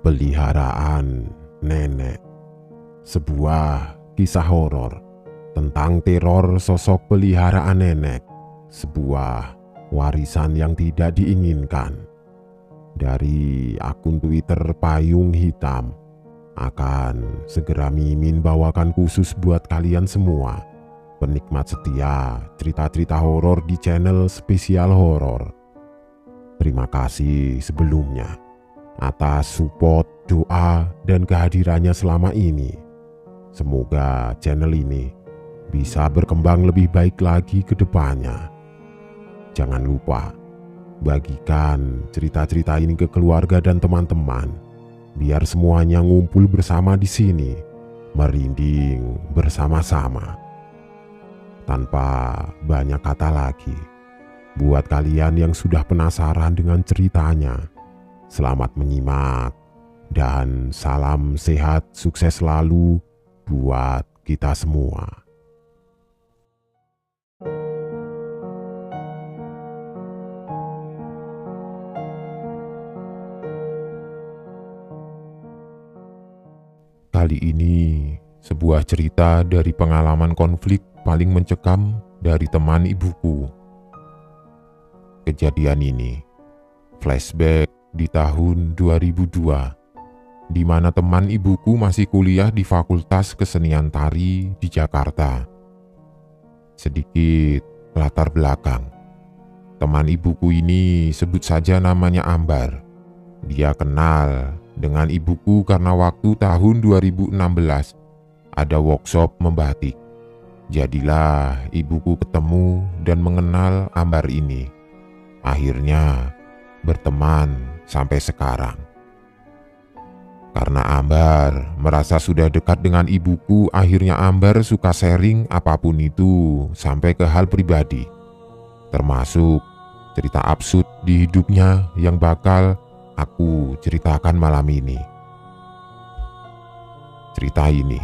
Peliharaan Nenek. Sebuah kisah horor tentang teror sosok peliharaan nenek, sebuah warisan yang tidak diinginkan. Dari akun Twitter Payung Hitam, akan segera Mimin bawakan khusus buat kalian semua, penikmat setia cerita-cerita horor di channel Spesial Horor. Terima kasih sebelumnya atas support, doa, dan kehadirannya selama ini. Semoga channel ini bisa berkembang lebih baik lagi ke depannya. Jangan lupa bagikan cerita-cerita ini ke keluarga dan teman-teman, biar semuanya ngumpul bersama di sini, merinding bersama-sama. Tanpa banyak kata lagi, buat kalian yang sudah penasaran dengan ceritanya, selamat menyimak dan salam sehat sukses selalu buat kita semua. Kali ini sebuah cerita dari pengalaman konflik paling mencekam dari teman ibuku. Kejadian ini flashback di tahun 2002, di mana teman ibuku masih kuliah di Fakultas Kesenian Tari di Jakarta. Sedikit latar belakang. Teman ibuku ini sebut saja namanya Ambar. Dia kenal dengan ibuku karena waktu tahun 2016 ada workshop membatik. Jadilah ibuku ketemu dan mengenal Ambar ini. Akhirnya berteman sampai sekarang. Karena Ambar merasa sudah dekat dengan ibuku, akhirnya Ambar suka sharing apapun itu sampai ke hal pribadi, termasuk cerita absurd di hidupnya yang bakal aku ceritakan malam ini. Cerita ini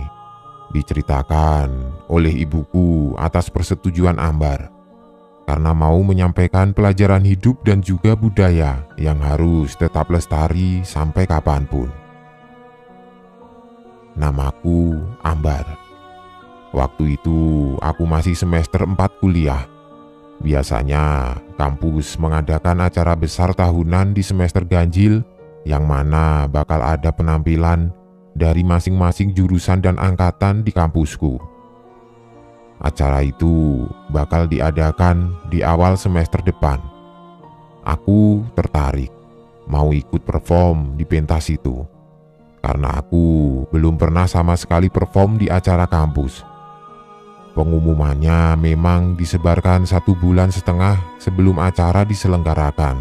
diceritakan oleh ibuku atas persetujuan Ambar, karena mau menyampaikan pelajaran hidup dan juga budaya yang harus tetap lestari sampai kapanpun. Namaku Ambar. Waktu itu aku masih semester 4 kuliah. Biasanya kampus mengadakan acara besar tahunan di semester ganjil, yang mana bakal ada penampilan dari masing-masing jurusan dan angkatan di kampusku. Acara itu bakal diadakan di awal semester depan. Aku tertarik mau ikut perform di pentas itu, karena aku belum pernah sama sekali perform di acara kampus. Pengumumannya memang disebarkan 1,5 bulan sebelum acara diselenggarakan.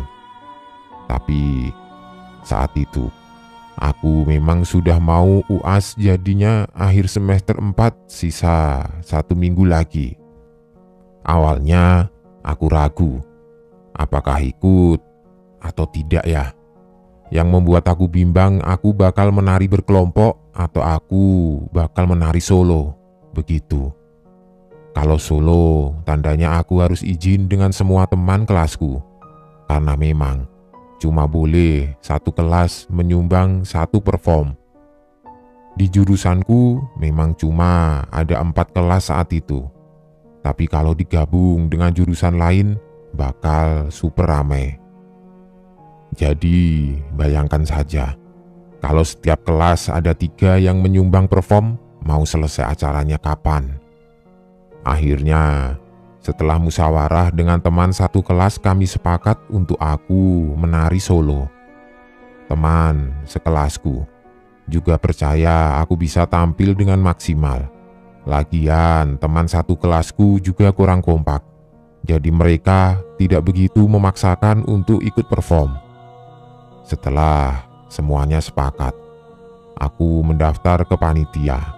Tapi saat itu aku memang sudah mau UAS, jadinya akhir semester 4 sisa 1 minggu lagi. Awalnya aku ragu apakah ikut atau tidak ya. Yang membuat aku bimbang, aku bakal menari berkelompok atau aku bakal menari solo. Begitu. Kalau solo, tandanya aku harus izin dengan semua teman kelasku, karena memang cuma boleh satu kelas menyumbang 1 perform. Di jurusanku memang cuma ada 4 kelas saat itu. Tapi kalau digabung dengan jurusan lain bakal super ramai. Jadi bayangkan saja, kalau setiap kelas ada 3 yang menyumbang perform, mau selesai acaranya kapan? Akhirnya setelah musyawarah dengan teman satu kelas, kami sepakat untuk aku menari solo. Teman sekelasku juga percaya aku bisa tampil dengan maksimal. Lagian teman satu kelasku juga kurang kompak, jadi mereka tidak begitu memaksakan untuk ikut perform. Setelah semuanya sepakat, aku mendaftar ke panitia.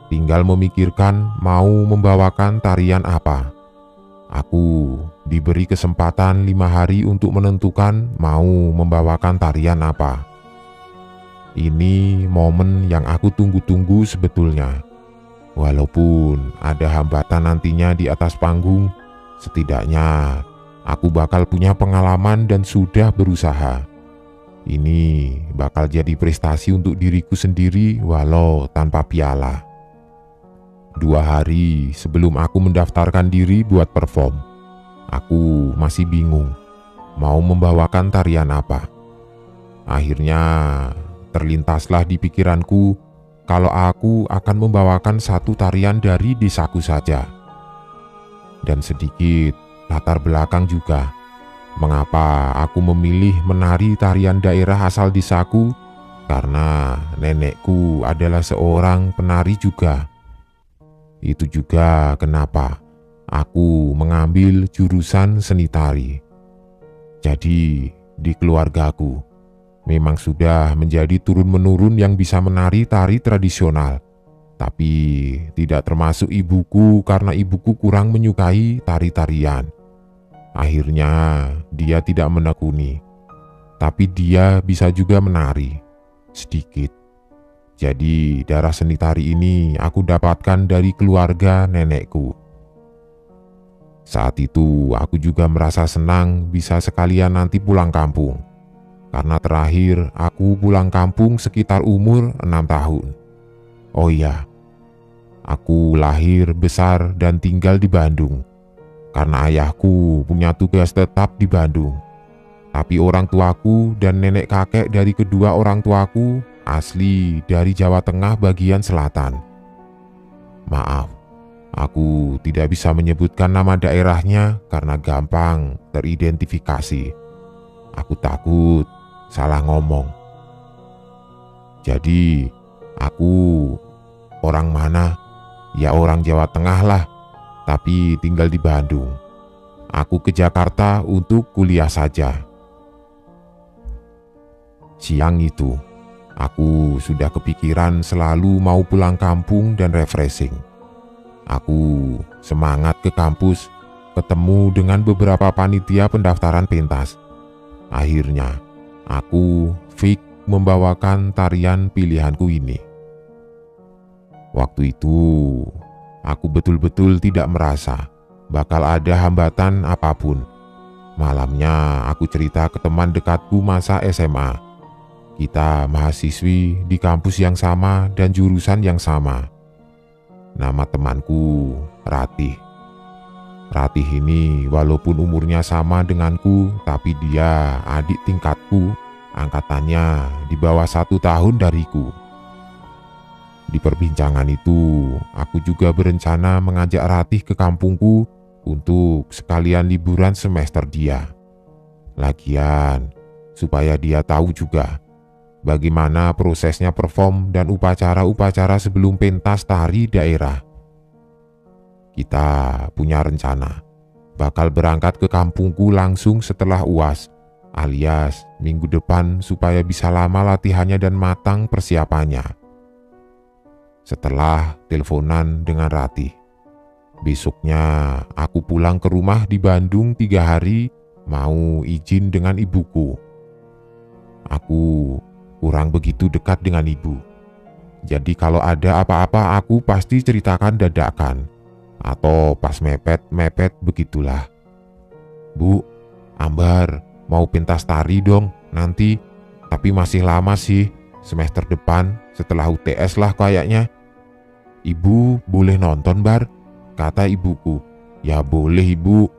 Tinggal memikirkan mau membawakan tarian apa. Aku diberi kesempatan 5 hari untuk menentukan mau membawakan tarian apa. Ini momen yang aku tunggu-tunggu sebetulnya. Walaupun ada hambatan nantinya di atas panggung, setidaknya aku bakal punya pengalaman dan sudah berusaha. Ini bakal jadi prestasi untuk diriku sendiri walau tanpa piala. 2 hari sebelum aku mendaftarkan diri buat perform, aku masih bingung mau membawakan tarian apa. Akhirnya terlintaslah di pikiranku kalau aku akan membawakan satu tarian dari desaku saja. Dan sedikit latar belakang juga, mengapa aku memilih menari tarian daerah asal desaku, karena nenekku adalah seorang penari juga. Itu juga kenapa aku mengambil jurusan seni tari. Jadi di keluargaku memang sudah menjadi turun-menurun yang bisa menari tari tradisional. Tapi tidak termasuk ibuku karena ibuku kurang menyukai tari-tarian. Akhirnya dia tidak menekuni. Tapi dia bisa juga menari sedikit. Jadi darah seni tari ini aku dapatkan dari keluarga nenekku. Saat itu aku juga merasa senang bisa sekalian nanti pulang kampung. Karena terakhir aku pulang kampung sekitar umur 6 tahun. Oh iya, aku lahir, besar, dan tinggal di Bandung. Karena ayahku punya tugas tetap di Bandung. Tapi orang tuaku dan nenek kakek dari kedua orang tuaku asli dari Jawa Tengah bagian selatan. Maaf, aku tidak bisa menyebutkan nama daerahnya karena gampang teridentifikasi. Aku takut salah ngomong. Jadi, aku orang mana? Ya orang Jawa Tengah lah, tapi tinggal di Bandung. Aku ke Jakarta untuk kuliah saja. Siang itu, aku sudah kepikiran selalu mau pulang kampung dan refreshing. Aku semangat ke kampus, ketemu dengan beberapa panitia pendaftaran pentas. Akhirnya, aku fix membawakan tarian pilihanku ini. Waktu itu, aku betul-betul tidak merasa bakal ada hambatan apapun. Malamnya aku cerita ke teman dekatku masa SMA. Kita mahasiswi di kampus yang sama dan jurusan yang sama. Nama temanku Ratih. Ratih ini walaupun umurnya sama denganku, tapi dia adik tingkatku, angkatannya di bawah 1 tahun dariku. Di perbincangan itu, aku juga berencana mengajak Ratih ke kampungku untuk sekalian liburan semester dia. Lagian, supaya dia tahu juga bagaimana prosesnya perform dan upacara-upacara sebelum pentas tari daerah. Kita punya rencana bakal berangkat ke kampungku langsung setelah UAS, alias minggu depan supaya bisa lama latihannya dan matang persiapannya. Setelah teleponan dengan Ratih, besoknya aku pulang ke rumah di Bandung 3 hari mau izin dengan ibuku. Aku kurang begitu dekat dengan ibu. Jadi kalau ada apa-apa aku pasti ceritakan dadakan. Atau pas mepet-mepet begitulah. Bu, Ambar mau pentas tari dong nanti. Tapi masih lama sih, semester depan setelah UTS lah kayaknya. Ibu boleh nonton Bar? Kata ibuku. Ya boleh ibu.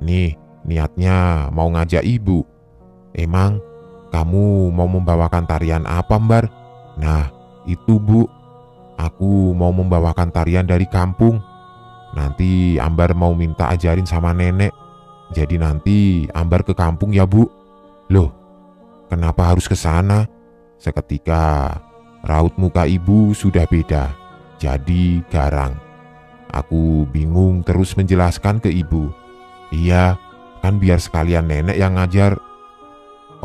Nih niatnya mau ngajak ibu. Emang kamu mau membawakan tarian apa Mbar? Nah itu bu, aku mau membawakan tarian dari kampung. Nanti Ambar mau minta ajarin sama nenek. Jadi nanti Ambar ke kampung ya bu. Loh, kenapa harus ke sana? Seketika raut muka ibu sudah beda, jadi garang. Aku bingung terus menjelaskan ke ibu. Iya, kan biar sekalian nenek yang ngajar.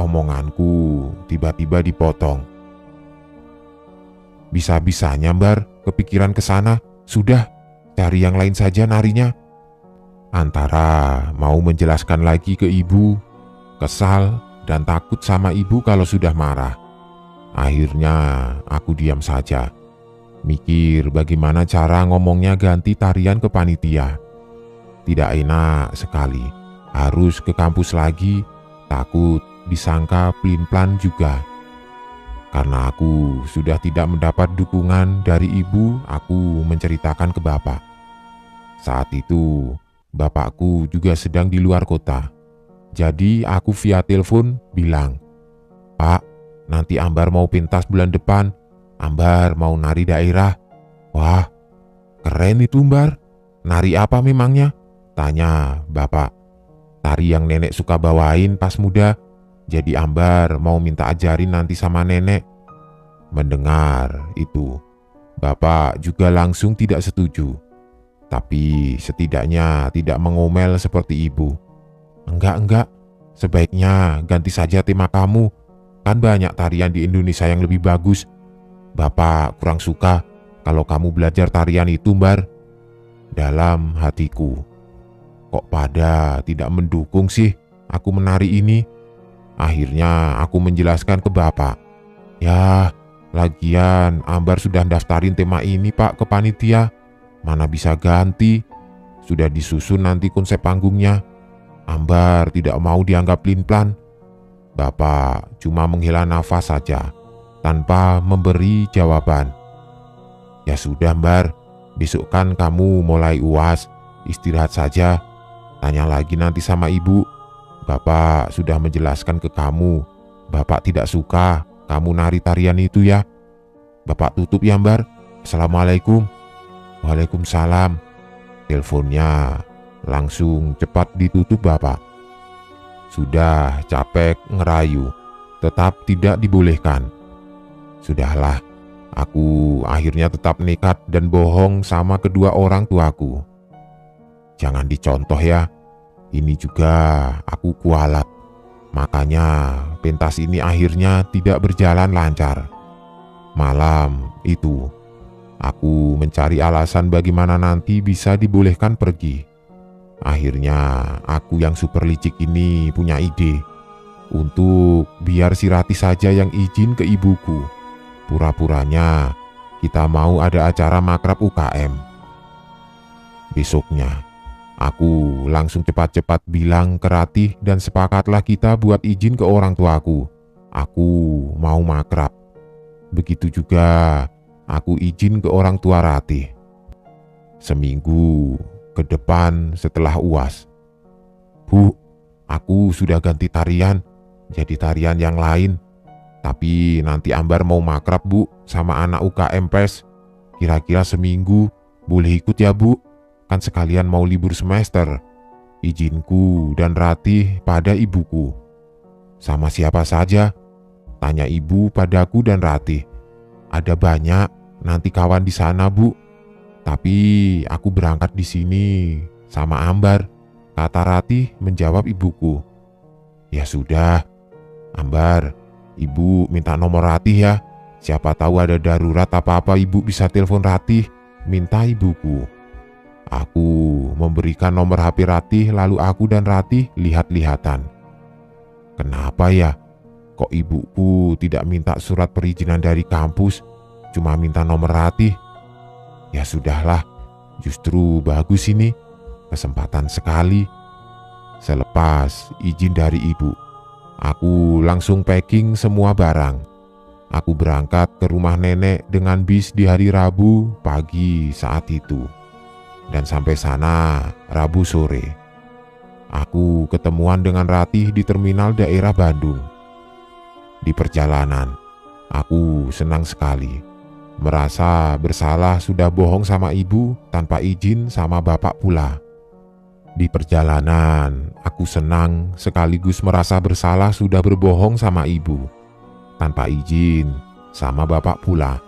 Omonganku tiba-tiba dipotong. Bisa-bisanya Mbar kepikiran ke sana. Sudah, cari yang lain saja narinya. Antara mau menjelaskan lagi ke ibu, kesal, dan takut sama ibu kalau sudah marah. Akhirnya aku diam saja, mikir bagaimana cara ngomongnya ganti tarian ke panitia. Tidak enak sekali, harus ke kampus lagi, takut disangka pelin-pelan juga. Karena aku sudah tidak mendapat dukungan dari ibu, aku menceritakan ke bapak. Saat itu, bapakku juga sedang di luar kota. Jadi aku via telepon bilang, "Pak, nanti Ambar mau pentas bulan depan. Ambar mau nari daerah." "Wah, keren itu Ambar. Nari apa memangnya?" tanya bapak. "Tari yang nenek suka bawain pas muda. Jadi Ambar mau minta ajarin nanti sama nenek." Mendengar itu, bapak juga langsung tidak setuju. Tapi setidaknya tidak mengomel seperti ibu. Enggak, sebaiknya ganti saja tema kamu. Kan banyak tarian di Indonesia yang lebih bagus. Bapak kurang suka kalau kamu belajar tarian itu, Mbar." Dalam hatiku, kok pada tidak mendukung sih aku menari ini? Akhirnya aku menjelaskan ke bapak. "Ya, lagian Ambar sudah daftarin tema ini Pak ke panitia. Mana bisa ganti? Sudah disusun nanti konsep panggungnya. Ambar tidak mau dianggap pelin-pelan." Bapak cuma menghela nafas saja tanpa memberi jawaban. "Ya sudah Mbar, besok kan kamu mulai UAS, istirahat saja. Tanya lagi nanti sama ibu. Bapak sudah menjelaskan ke kamu, bapak tidak suka kamu nari tarian itu ya. Bapak tutup ya Mbar. Assalamualaikum." "Waalaikumsalam." Teleponnya langsung cepat ditutup bapak. Sudah capek ngerayu, tetap tidak dibolehkan. Sudahlah, aku akhirnya tetap nekat dan bohong sama kedua orang tuaku. Jangan dicontoh ya, ini juga aku kualat. Makanya pentas ini akhirnya tidak berjalan lancar. Malam itu, aku mencari alasan bagaimana nanti bisa dibolehkan pergi. Akhirnya aku yang super licik ini punya ide untuk biar si Rati saja yang izin ke ibuku. Pura-puranya kita mau ada acara makrab UKM. Besoknya, aku langsung cepat-cepat bilang ke Rati dan sepakatlah kita buat izin ke orang tuaku. Aku mau makrab. Begitu juga aku izin ke orang tua Rati. Seminggu ke depan setelah UAS. "Bu, aku sudah ganti tarian, jadi tarian yang lain. Tapi nanti Ambar mau makrab Bu sama anak UKM PES. Kira-kira seminggu boleh ikut ya Bu? Kan sekalian mau libur semester. Izinku dan Ratih pada ibuku." "Sama siapa saja?" tanya ibu padaku dan Ratih. "Ada banyak, nanti kawan di sana Bu. Tapi aku berangkat di sini sama Ambar," kata Ratih menjawab ibuku. "Ya sudah, Ambar, ibu minta nomor Ratih ya. Siapa tahu ada darurat apa-apa ibu bisa telepon Ratih," minta ibuku. Aku memberikan nomor HP Ratih lalu aku dan Ratih lihat-lihatan. Kenapa ya? Kok ibuku tidak minta surat perizinan dari kampus, cuma minta nomor Ratih? Ya sudahlah, justru bagus ini, kesempatan sekali. Selepas izin dari ibu, aku langsung packing semua barang. Aku berangkat ke rumah nenek dengan bis di hari Rabu pagi saat itu. Dan sampai sana Rabu sore. Aku ketemuan dengan Ratih di terminal daerah Bandung. Di perjalanan, aku senang sekali. Merasa bersalah sudah bohong sama ibu tanpa izin sama bapak pula. Di perjalanan, aku senang sekaligus merasa bersalah sudah berbohong sama ibu tanpa izin sama bapak pula.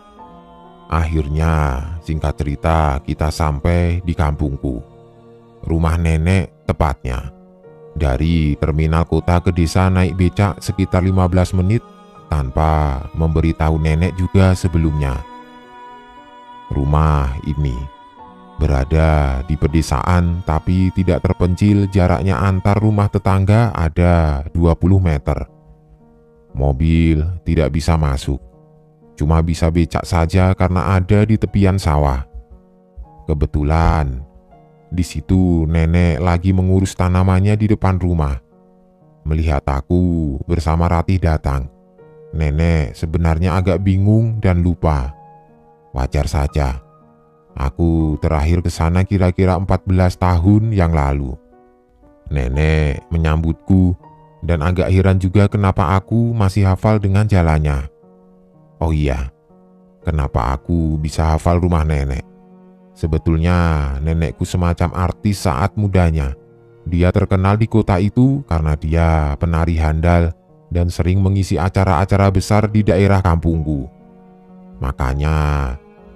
Akhirnya, singkat cerita, kita sampai di kampungku. Rumah nenek tepatnya. Dari terminal kota ke desa naik becak sekitar 15 menit tanpa memberitahu nenek juga sebelumnya. Rumah ini berada di pedesaan tapi tidak terpencil, jaraknya antar rumah tetangga ada 20 meter. Mobil tidak bisa masuk, cuma bisa becak saja karena ada di tepian sawah. Kebetulan di situ nenek lagi mengurus tanamannya di depan rumah. Melihat aku bersama Ratih datang, nenek sebenarnya agak bingung dan lupa. Wajar saja. Aku terakhir ke sana kira-kira 14 tahun yang lalu. Nenek menyambutku dan agak heran juga kenapa aku masih hafal dengan jalannya. Oh iya, kenapa aku bisa hafal rumah nenek? Sebetulnya nenekku semacam artis saat mudanya. Dia terkenal di kota itu karena dia penari handal dan sering mengisi acara-acara besar di daerah kampungku. Makanya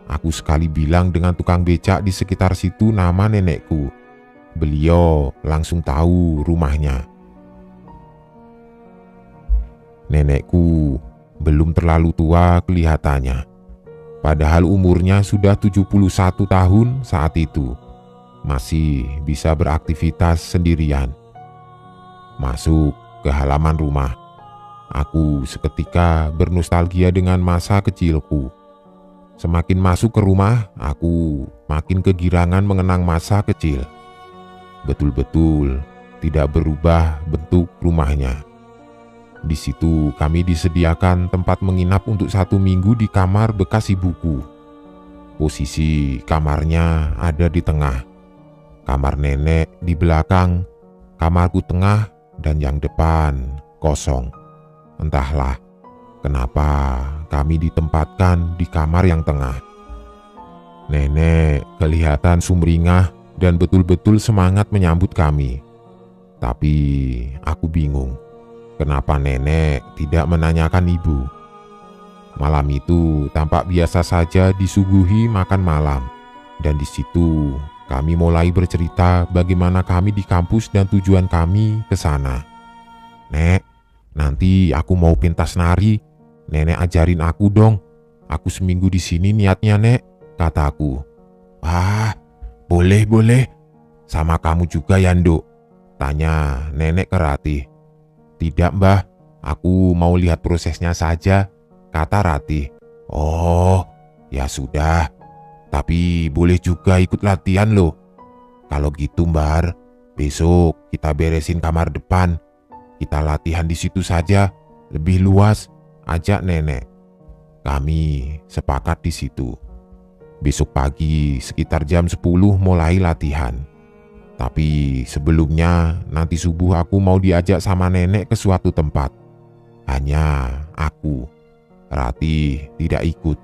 aku sekali bilang dengan tukang becak di sekitar situ nama nenekku. Beliau langsung tahu rumahnya. Nenekku belum terlalu tua kelihatannya. Padahal umurnya sudah 71 tahun saat itu. Masih bisa beraktivitas sendirian. Masuk ke halaman rumah. Aku seketika bernostalgia dengan masa kecilku. Semakin masuk ke rumah, aku makin kegirangan mengenang masa kecil. Betul-betul tidak berubah bentuk rumahnya. Di situ kami disediakan tempat menginap untuk 1 minggu di kamar bekas ibuku. Posisi kamarnya ada di tengah. Kamar nenek di belakang, kamarku tengah, dan yang depan kosong. Entahlah kenapa kami ditempatkan di kamar yang tengah. Nenek kelihatan sumringah dan betul-betul semangat menyambut kami. Tapi aku bingung, kenapa nenek tidak menanyakan ibu. Malam itu tampak biasa saja disuguhi makan malam, dan di situ kami mulai bercerita bagaimana kami di kampus dan tujuan kami ke sana. Nek, nanti aku mau pentas nari. Nenek ajarin aku dong. Aku seminggu di sini niatnya, Nek, kataku. Wah, boleh. Sama kamu juga ya, Nduk? Tanya nenek ke Ratih. Tidak, Mbah. Aku mau lihat prosesnya saja, kata Ratih. Oh, ya sudah. Tapi boleh juga ikut latihan loh. Kalau gitu Mbah, besok kita beresin kamar depan. Kita latihan di situ saja, lebih luas, ajak nenek. Kami sepakat di situ. Besok pagi sekitar jam 10 mulai latihan. Tapi sebelumnya nanti subuh aku mau diajak sama nenek ke suatu tempat. Hanya aku, Ratih tidak ikut.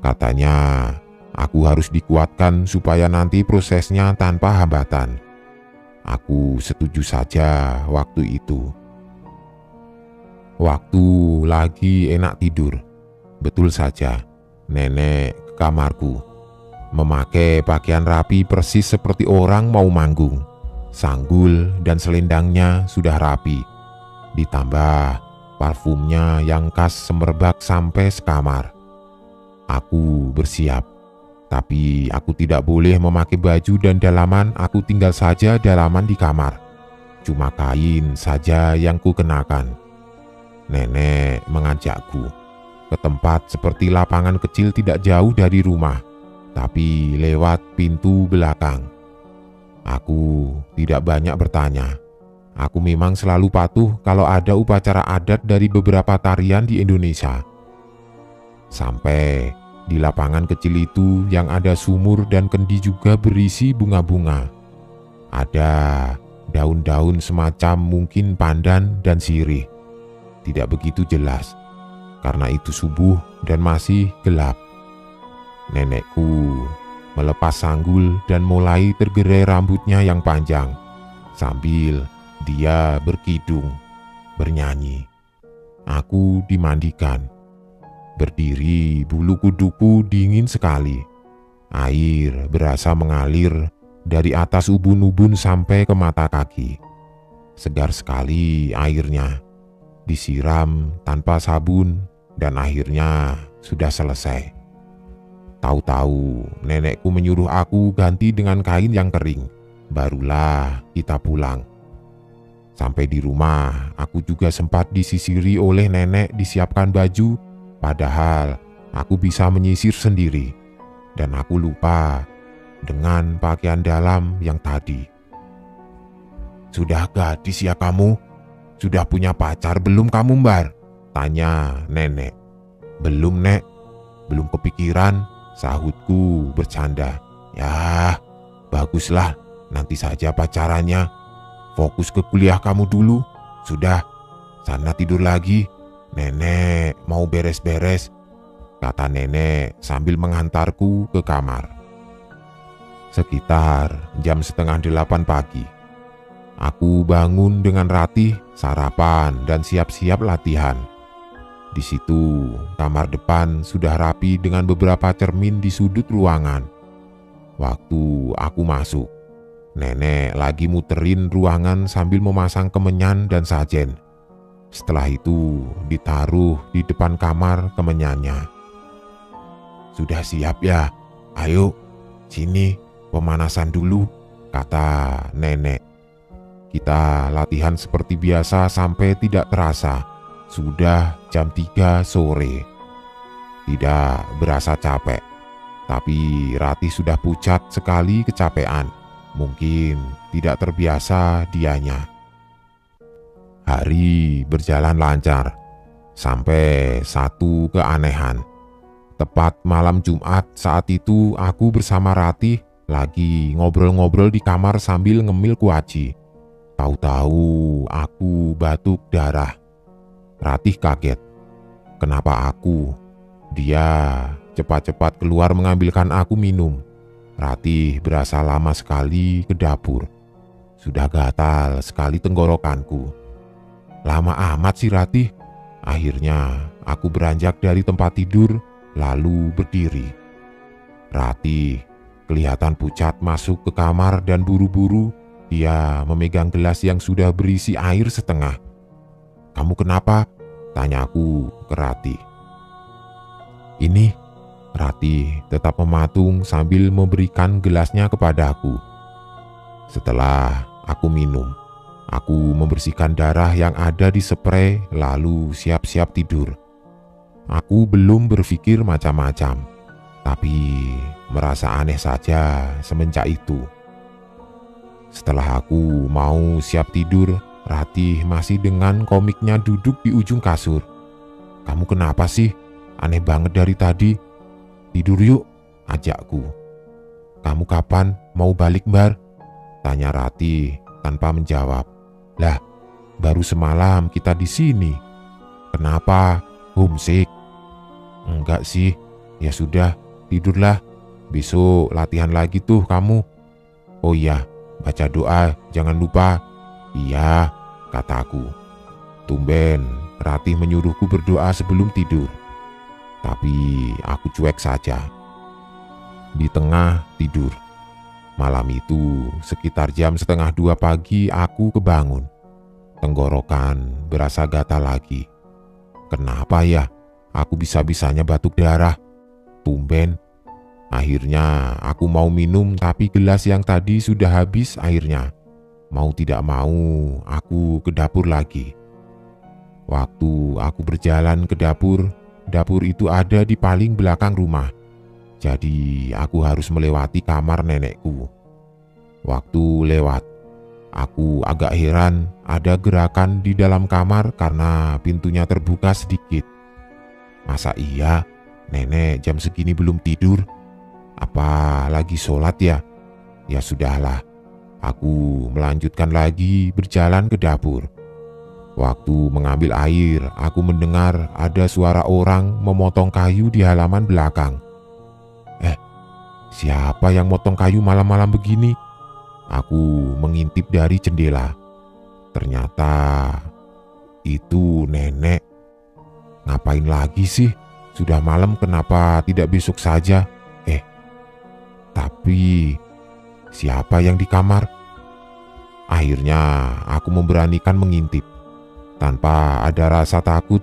Katanya, aku harus dikuatkan supaya nanti prosesnya tanpa hambatan. Aku setuju saja waktu itu. Waktu lagi enak tidur. Betul saja, nenek ke kamarku. Memakai pakaian rapi persis seperti orang mau manggung. Sanggul dan selendangnya sudah rapi. Ditambah parfumnya yang khas semerbak sampai sekamar. Aku bersiap, tapi aku tidak boleh memakai baju dan dalaman. Aku tinggal saja dalaman di kamar. Cuma kain saja yang ku kenakan. Nenek mengajakku ke tempat seperti lapangan kecil tidak jauh dari rumah, tapi lewat pintu belakang. Aku tidak banyak bertanya. Aku memang selalu patuh kalau ada upacara adat dari beberapa tarian di Indonesia. Sampai di lapangan kecil itu yang ada sumur dan kendi juga berisi bunga-bunga. Ada daun-daun semacam mungkin pandan dan sirih. Tidak begitu jelas, karena itu subuh dan masih gelap. Nenekku melepas sanggul dan mulai tergerai rambutnya yang panjang, sambil dia berkidung, bernyanyi. Aku dimandikan. Berdiri, bulu kuduku dingin sekali. Air berasa mengalir dari atas ubun-ubun sampai ke mata kaki. Segar sekali airnya. Disiram tanpa sabun dan akhirnya sudah selesai. Tahu-tahu nenekku menyuruh aku ganti dengan kain yang kering. Barulah kita pulang. Sampai di rumah, aku juga sempat disisiri oleh nenek disiapkan baju. Padahal aku bisa menyisir sendiri, dan aku lupa dengan pakaian dalam yang tadi. "Sudah gadis ya kamu? Sudah punya pacar belum kamu, Mbar?" tanya nenek. "Belum, Nek. Belum kepikiran," sahutku bercanda. "Ya, baguslah, nanti saja pacarannya. Fokus ke kuliah kamu dulu. Sudah, sana tidur lagi. Nenek mau beres-beres," kata nenek sambil menghantarku ke kamar. Sekitar jam setengah 8 pagi, aku bangun dengan Ratih, sarapan dan siap-siap latihan. Di situ, kamar depan sudah rapi dengan beberapa cermin di sudut ruangan. Waktu aku masuk, nenek lagi muterin ruangan sambil memasang kemenyan dan sajen. Setelah itu, ditaruh di depan kamar kemenyannya. "Sudah siap ya? Ayo, sini, pemanasan dulu," kata nenek. Kita latihan seperti biasa sampai tidak terasa sudah jam 3 sore. Tidak berasa capek, tapi Ratih sudah pucat sekali kecapean. Mungkin tidak terbiasa dianya. Hari berjalan lancar, sampai satu keanehan. Tepat malam Jumat saat itu aku bersama Ratih lagi ngobrol-ngobrol di kamar sambil ngemil kuaci. Tahu-tahu aku batuk darah. Ratih kaget. Kenapa aku? Dia cepat-cepat keluar mengambilkan aku minum. Ratih berasa lama sekali ke dapur. Sudah gatal sekali tenggorokanku. Lama amat sih Ratih. Akhirnya aku beranjak dari tempat tidur lalu berdiri. Ratih kelihatan pucat masuk ke kamar dan buru-buru dia memegang gelas yang sudah berisi air setengah. "Kamu kenapa?" tanyaku ke Ratih. "Ini," Ratih tetap mematung sambil memberikan gelasnya kepadaku. Setelah aku minum, aku membersihkan darah yang ada di spray lalu siap-siap tidur. Aku belum berpikir macam-macam, tapi merasa aneh saja semenjak itu. Setelah aku mau siap tidur, Ratih masih dengan komiknya duduk di ujung kasur. "Kamu kenapa sih? Aneh banget dari tadi. Tidur yuk," ajakku. "Kamu kapan mau balik, Mbar?" tanya Ratih tanpa menjawab. "Lah, baru semalam kita di sini. Kenapa? Homesick?" "Enggak sih. Ya sudah, tidurlah. Besok latihan lagi tuh kamu. Oh iya, baca doa jangan lupa." "Iya," kataku. Tumben Ratih menyuruhku berdoa sebelum tidur. Tapi aku cuek saja. Di tengah tidur malam itu, sekitar jam setengah 2 pagi aku kebangun. Tenggorokan berasa gatal lagi. Kenapa ya aku bisa-bisanya batuk darah? Tumben. Akhirnya aku mau minum tapi gelas yang tadi sudah habis airnya. Mau tidak mau aku ke dapur lagi. Waktu aku berjalan ke dapur, dapur itu ada di paling belakang rumah. Jadi aku harus melewati kamar nenekku. Waktu lewat, aku agak heran ada gerakan di dalam kamar karena pintunya terbuka sedikit. Masa iya nenek jam segini belum tidur? Apa lagi sholat ya? Ya sudahlah, aku melanjutkan lagi berjalan ke dapur. Waktu mengambil air, aku mendengar ada suara orang memotong kayu di halaman belakang. Siapa yang motong kayu malam-malam begini? Aku mengintip dari jendela. Ternyata itu nenek. Ngapain lagi sih? Sudah malam kenapa tidak besok saja? Tapi siapa yang di kamar? Akhirnya aku memberanikan mengintip. Tanpa ada rasa takut,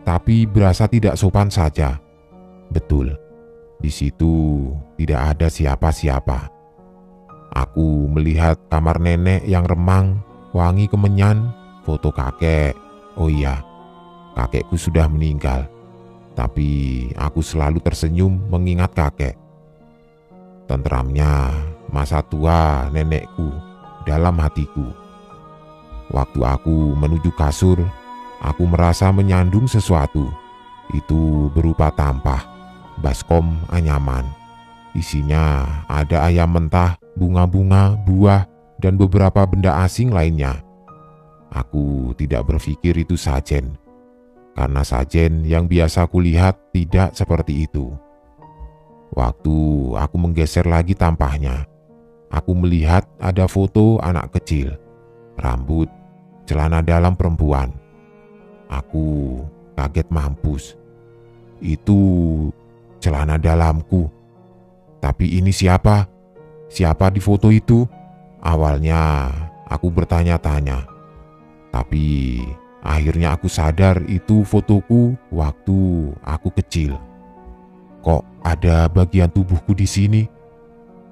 tapi berasa tidak sopan saja. Betul, di situ tidak ada siapa-siapa. Aku melihat kamar nenek yang remang, wangi kemenyan, foto kakek. Oh iya, kakekku sudah meninggal. Tapi aku selalu tersenyum mengingat kakek. Tenteramnya masa tua nenekku dalam hatiku. Waktu aku menuju kasur, aku merasa menyandung sesuatu. Itu berupa tampah, baskom anyaman. Isinya ada ayam mentah, bunga-bunga, buah, dan beberapa benda asing lainnya. Aku tidak berpikir itu sajen, karena sajen yang biasa kulihat tidak seperti itu. Waktu aku menggeser lagi tampahnya, aku melihat ada foto anak kecil, rambut, celana dalam perempuan. Aku kaget mampus. Itu celana dalamku. Tapi ini siapa? Siapa di foto itu? Awalnya aku bertanya-tanya. Tapi akhirnya aku sadar itu fotoku waktu aku kecil. Kok ada bagian tubuhku di sini?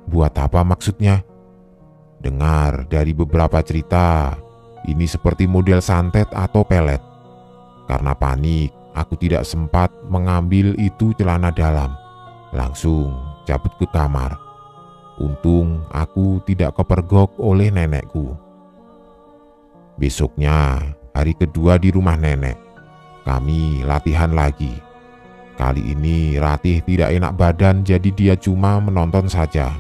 Buat apa maksudnya? Dengar dari beberapa cerita, ini seperti model santet atau pelet. Karena panik, aku tidak sempat mengambil itu celana dalam. Langsung cabut ke kamar. Untung aku tidak kepergok oleh nenekku. Besoknya, hari kedua di rumah nenek, kami latihan lagi. Kali ini Ratih tidak enak badan, jadi dia cuma menonton saja.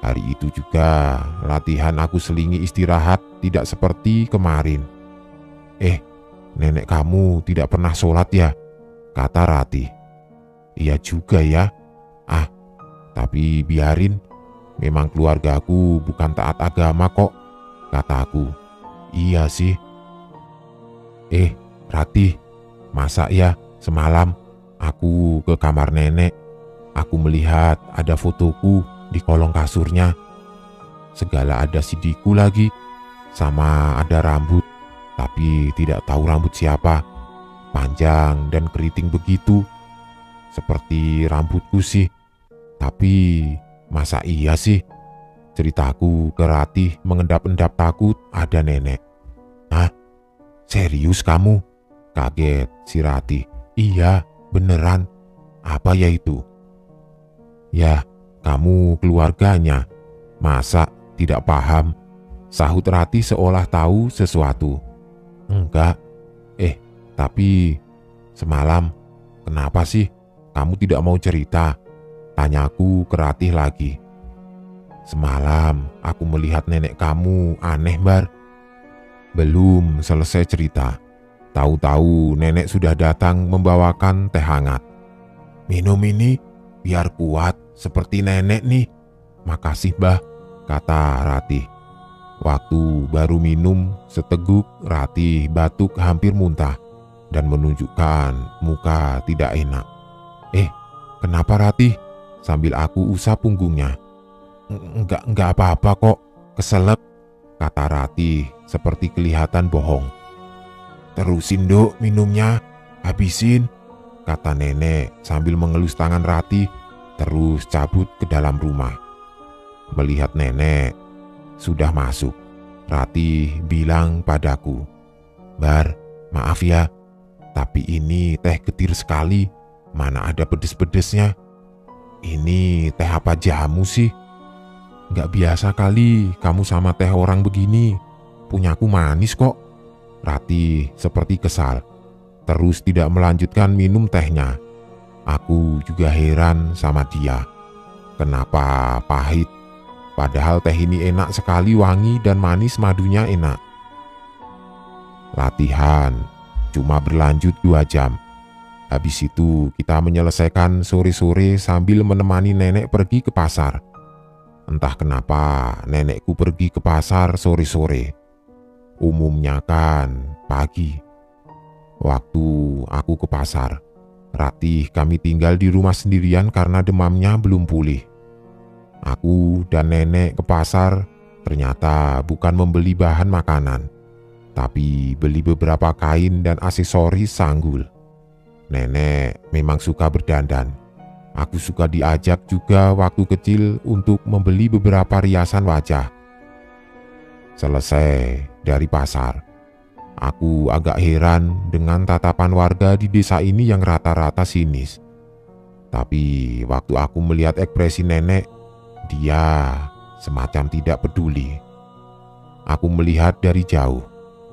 Hari itu juga latihan aku selingi istirahat, tidak seperti kemarin. Nenek kamu tidak pernah sholat ya? Kata Ratih. Iya juga ya. Tapi biarin, memang keluargaku bukan taat agama kok, kataku. Iya sih. Ratih, masa ya semalam aku ke kamar nenek, aku melihat ada fotoku di kolong kasurnya. Segala ada sidiku lagi, sama ada rambut, tapi tidak tahu rambut siapa. Panjang dan keriting begitu, seperti rambutku sih. Tapi masa iya sih? Ceritaku ke Ratih mengendap-endap takut ada nenek. Hah? Serius kamu? Kaget si Ratih. Iya, beneran. Apa ya itu? Ya, kamu keluarganya. Masa tidak paham? Sahut Ratih seolah tahu sesuatu. Enggak. Tapi semalam kenapa sih kamu tidak mau cerita? Tanyaku ke Ratih lagi. Semalam aku melihat nenek kamu aneh, Bar. Belum selesai cerita, tahu-tahu nenek sudah datang membawakan teh hangat. Minum ini biar kuat seperti nenek nih. Makasih, Bah, kata Ratih. Waktu baru minum seteguk, Ratih batuk hampir muntah dan menunjukkan muka tidak enak. Kenapa Ratih? Sambil aku usap punggungnya. Enggak apa-apa kok, keselep, kata Ratih seperti kelihatan bohong. Terusin dok minumnya, habisin, kata nenek sambil mengelus tangan Ratih terus cabut ke dalam rumah. Melihat nenek sudah masuk, Ratih bilang padaku, Bar, maaf ya, tapi ini teh getir sekali, mana ada pedes-pedesnya. Ini teh apa jamu sih? Gak biasa kali kamu sama teh orang begini. Punyaku manis kok. Ratih seperti kesal, terus tidak melanjutkan minum tehnya. Aku juga heran sama dia. Kenapa pahit? Padahal teh ini enak sekali, wangi dan manis, madunya enak. Latihan cuma berlanjut 2 jam. Habis itu kita menyelesaikan sore-sore sambil menemani nenek pergi ke pasar. Entah kenapa nenekku pergi ke pasar sore-sore. Umumnya kan pagi. Waktu aku ke pasar, Ratih kami tinggal di rumah sendirian karena demamnya belum pulih. Aku dan nenek ke pasar ternyata bukan membeli bahan makanan, tapi beli beberapa kain dan aksesoris sanggul. Nenek memang suka berdandan. Aku suka diajak juga waktu kecil untuk membeli beberapa riasan wajah. Selesai dari pasar, aku agak heran dengan tatapan warga di desa ini yang rata-rata sinis. Tapi waktu aku melihat ekspresi nenek, dia semacam tidak peduli. Aku melihat dari jauh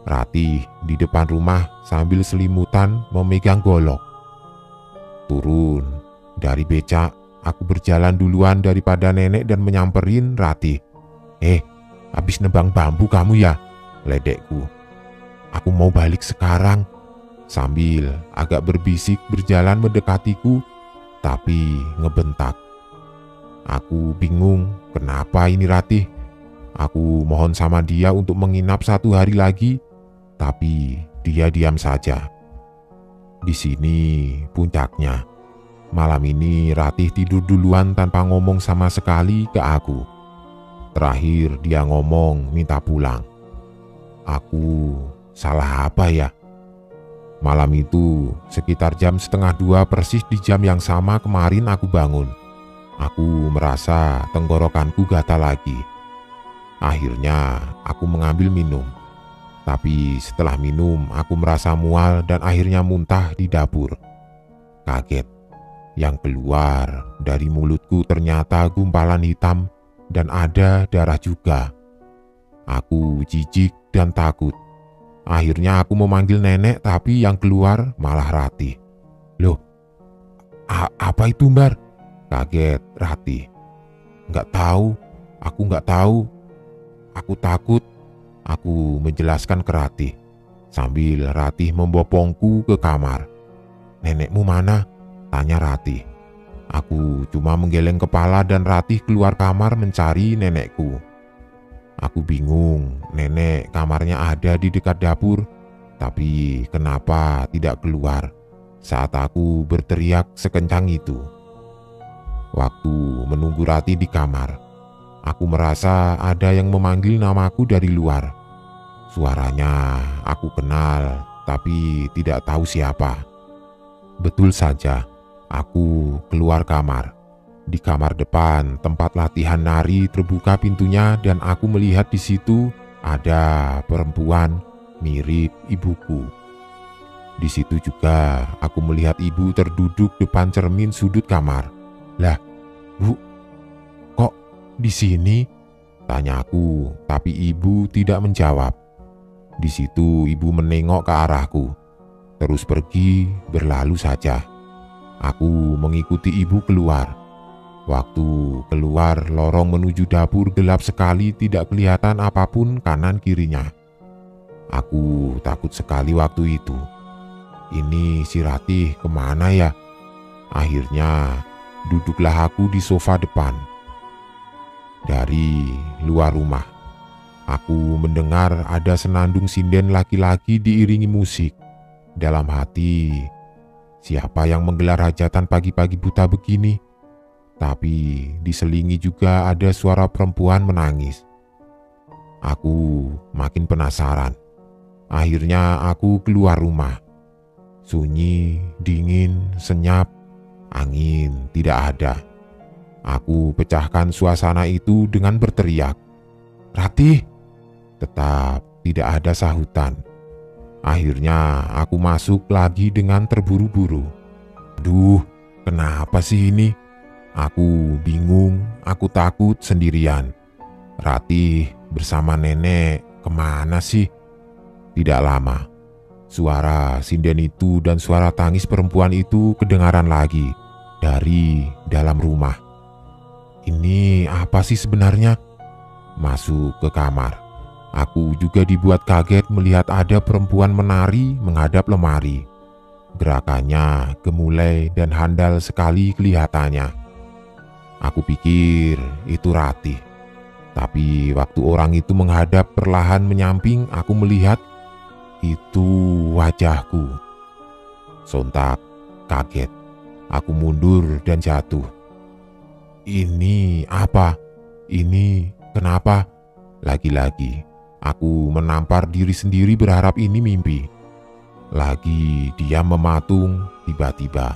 Ratih di depan rumah sambil selimutan memegang golok. Turun dari becak, aku berjalan duluan daripada nenek dan menyamperin Ratih. Habis nebang bambu kamu ya?" ledekku. "Aku mau balik sekarang." Sambil agak berbisik berjalan mendekatiku, tapi ngebentak. Aku bingung kenapa ini Ratih. Aku mohon sama dia untuk menginap 1 hari lagi, tapi dia diam saja. Di sini puncaknya. Malam ini Ratih tidur duluan tanpa ngomong sama sekali ke aku. Terakhir dia ngomong minta pulang. Aku salah apa ya? Malam itu sekitar jam 1:30 persis di jam yang sama kemarin aku bangun. Aku merasa tenggorokanku gatal lagi. Akhirnya aku mengambil minum. Tapi setelah minum aku merasa mual dan akhirnya muntah di dapur. Kaget. Yang keluar dari mulutku ternyata gumpalan hitam dan ada darah juga. Aku jijik dan takut. Akhirnya aku memanggil nenek, tapi yang keluar malah Ratih. "Loh, apa itu, Mbar?" kaget Ratih. "Nggak tahu, aku nggak tahu. Aku takut," aku menjelaskan ke Ratih, sambil Ratih membopongku ke kamar. "Nenekmu mana?" tanya Ratih. Aku cuma menggeleng kepala dan Ratih keluar kamar mencari nenekku. Aku bingung, nenek kamarnya ada di dekat dapur, tapi kenapa tidak keluar saat aku berteriak sekencang itu. Waktu menunggu Ratih di kamar, aku merasa ada yang memanggil namaku dari luar. Suaranya aku kenal, tapi tidak tahu siapa. Betul saja, aku keluar kamar. Di kamar depan tempat latihan nari terbuka pintunya dan aku melihat di situ ada perempuan mirip ibuku. Di situ juga aku melihat ibu terduduk depan cermin sudut kamar. "Lah, Bu, kok di sini?" tanyaku, tapi ibu tidak menjawab. Di situ ibu menengok ke arahku, terus pergi berlalu saja. Aku mengikuti ibu keluar. Waktu keluar lorong menuju dapur gelap sekali, tidak kelihatan apapun kanan kirinya. Aku takut sekali waktu itu. Ini si Ratih kemana ya? Akhirnya duduklah aku di sofa depan. Dari luar rumah, aku mendengar ada senandung sinden laki-laki diiringi musik. Dalam hati, siapa yang menggelar hajatan pagi-pagi buta begini? Tapi diselingi juga ada suara perempuan menangis. Aku makin penasaran. Akhirnya aku keluar rumah. Sunyi, dingin, senyap, angin tidak ada. Aku pecahkan suasana itu dengan berteriak, "Ratih!" Tetap tidak ada sahutan. Akhirnya aku masuk lagi dengan terburu-buru. Duh, kenapa sih ini? Aku bingung, aku takut sendirian. Ratih bersama nenek kemana sih? Tidak lama, suara sinden itu dan suara tangis perempuan itu kedengaran lagi dari dalam rumah. Ini apa sih sebenarnya? Masuk ke kamar. Aku juga dibuat kaget melihat ada perempuan menari menghadap lemari. Gerakannya gemulai dan handal sekali kelihatannya. Aku pikir itu Ratih. Tapi waktu orang itu menghadap perlahan menyamping, aku melihat itu wajahku. Sontak kaget. Aku mundur dan jatuh. Ini apa? Ini kenapa? Lagi-lagi aku menampar diri sendiri berharap ini mimpi. Lagi diam mematung, tiba-tiba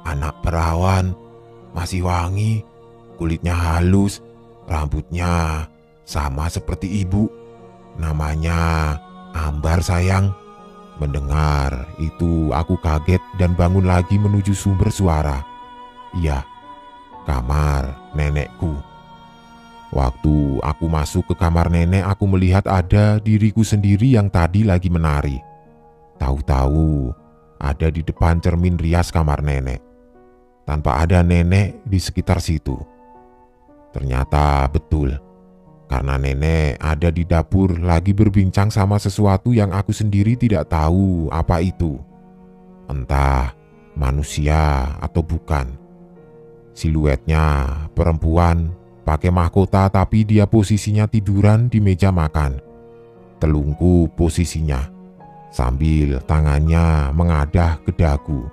anak perawan, masih wangi, kulitnya halus, rambutnya sama seperti ibu. Namanya Ambar sayang. Mendengar itu aku kaget dan bangun lagi menuju sumber suara. Iya, kamar nenekku. Waktu aku masuk ke kamar nenek, aku melihat ada diriku sendiri yang tadi lagi menari. Tahu-tahu ada di depan cermin rias kamar nenek, tanpa ada nenek di sekitar situ. Ternyata betul, karena nenek ada di dapur lagi berbincang sama sesuatu yang aku sendiri tidak tahu apa itu. Entah manusia atau bukan. Siluetnya perempuan, pakai mahkota, tapi dia posisinya tiduran di meja makan. Telungkup posisinya, sambil tangannya mengadah ke dagu.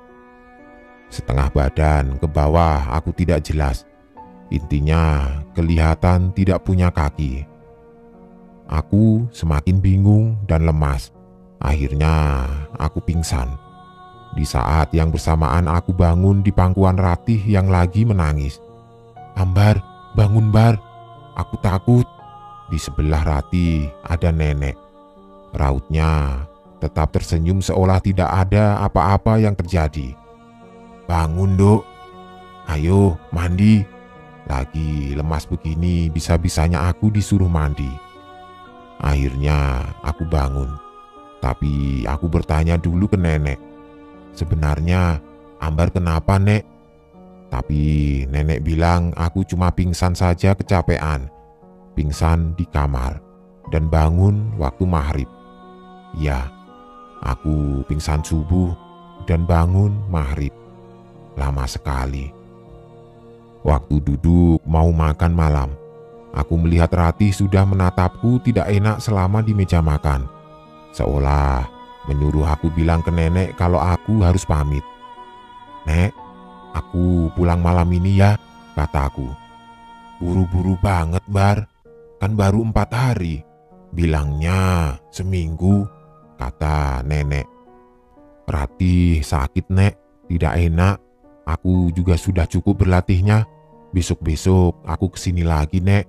Setengah badan ke bawah aku tidak jelas. Intinya kelihatan tidak punya kaki. Aku semakin bingung dan lemas. Akhirnya aku pingsan. Di saat yang bersamaan aku bangun di pangkuan Ratih yang lagi menangis. "Ambar, bangun Bar, aku takut." Di sebelah Ratih ada nenek. Rautnya tetap tersenyum seolah tidak ada apa-apa yang terjadi. "Bangun Dok, ayo mandi. Lagi lemas begini bisa-bisanya aku disuruh mandi." Akhirnya aku bangun. Tapi aku bertanya dulu ke nenek. "Sebenarnya Ambar kenapa, Nek?" Tapi nenek bilang aku cuma pingsan saja kecapean. Pingsan di kamar dan bangun waktu maghrib. Ya, aku pingsan subuh dan bangun maghrib. Lama sekali. Waktu duduk mau makan malam, aku melihat Ratih sudah menatapku tidak enak selama di meja makan. Seolah menyuruh aku bilang ke nenek kalau aku harus pamit. "Nek, aku pulang malam ini ya," kataku. "Buru-buru banget Bar, kan baru 4 hari. Bilangnya seminggu," kata nenek. "Ratih sakit Nek, tidak enak. Aku juga sudah cukup berlatihnya. Besok-besok aku kesini lagi Nek."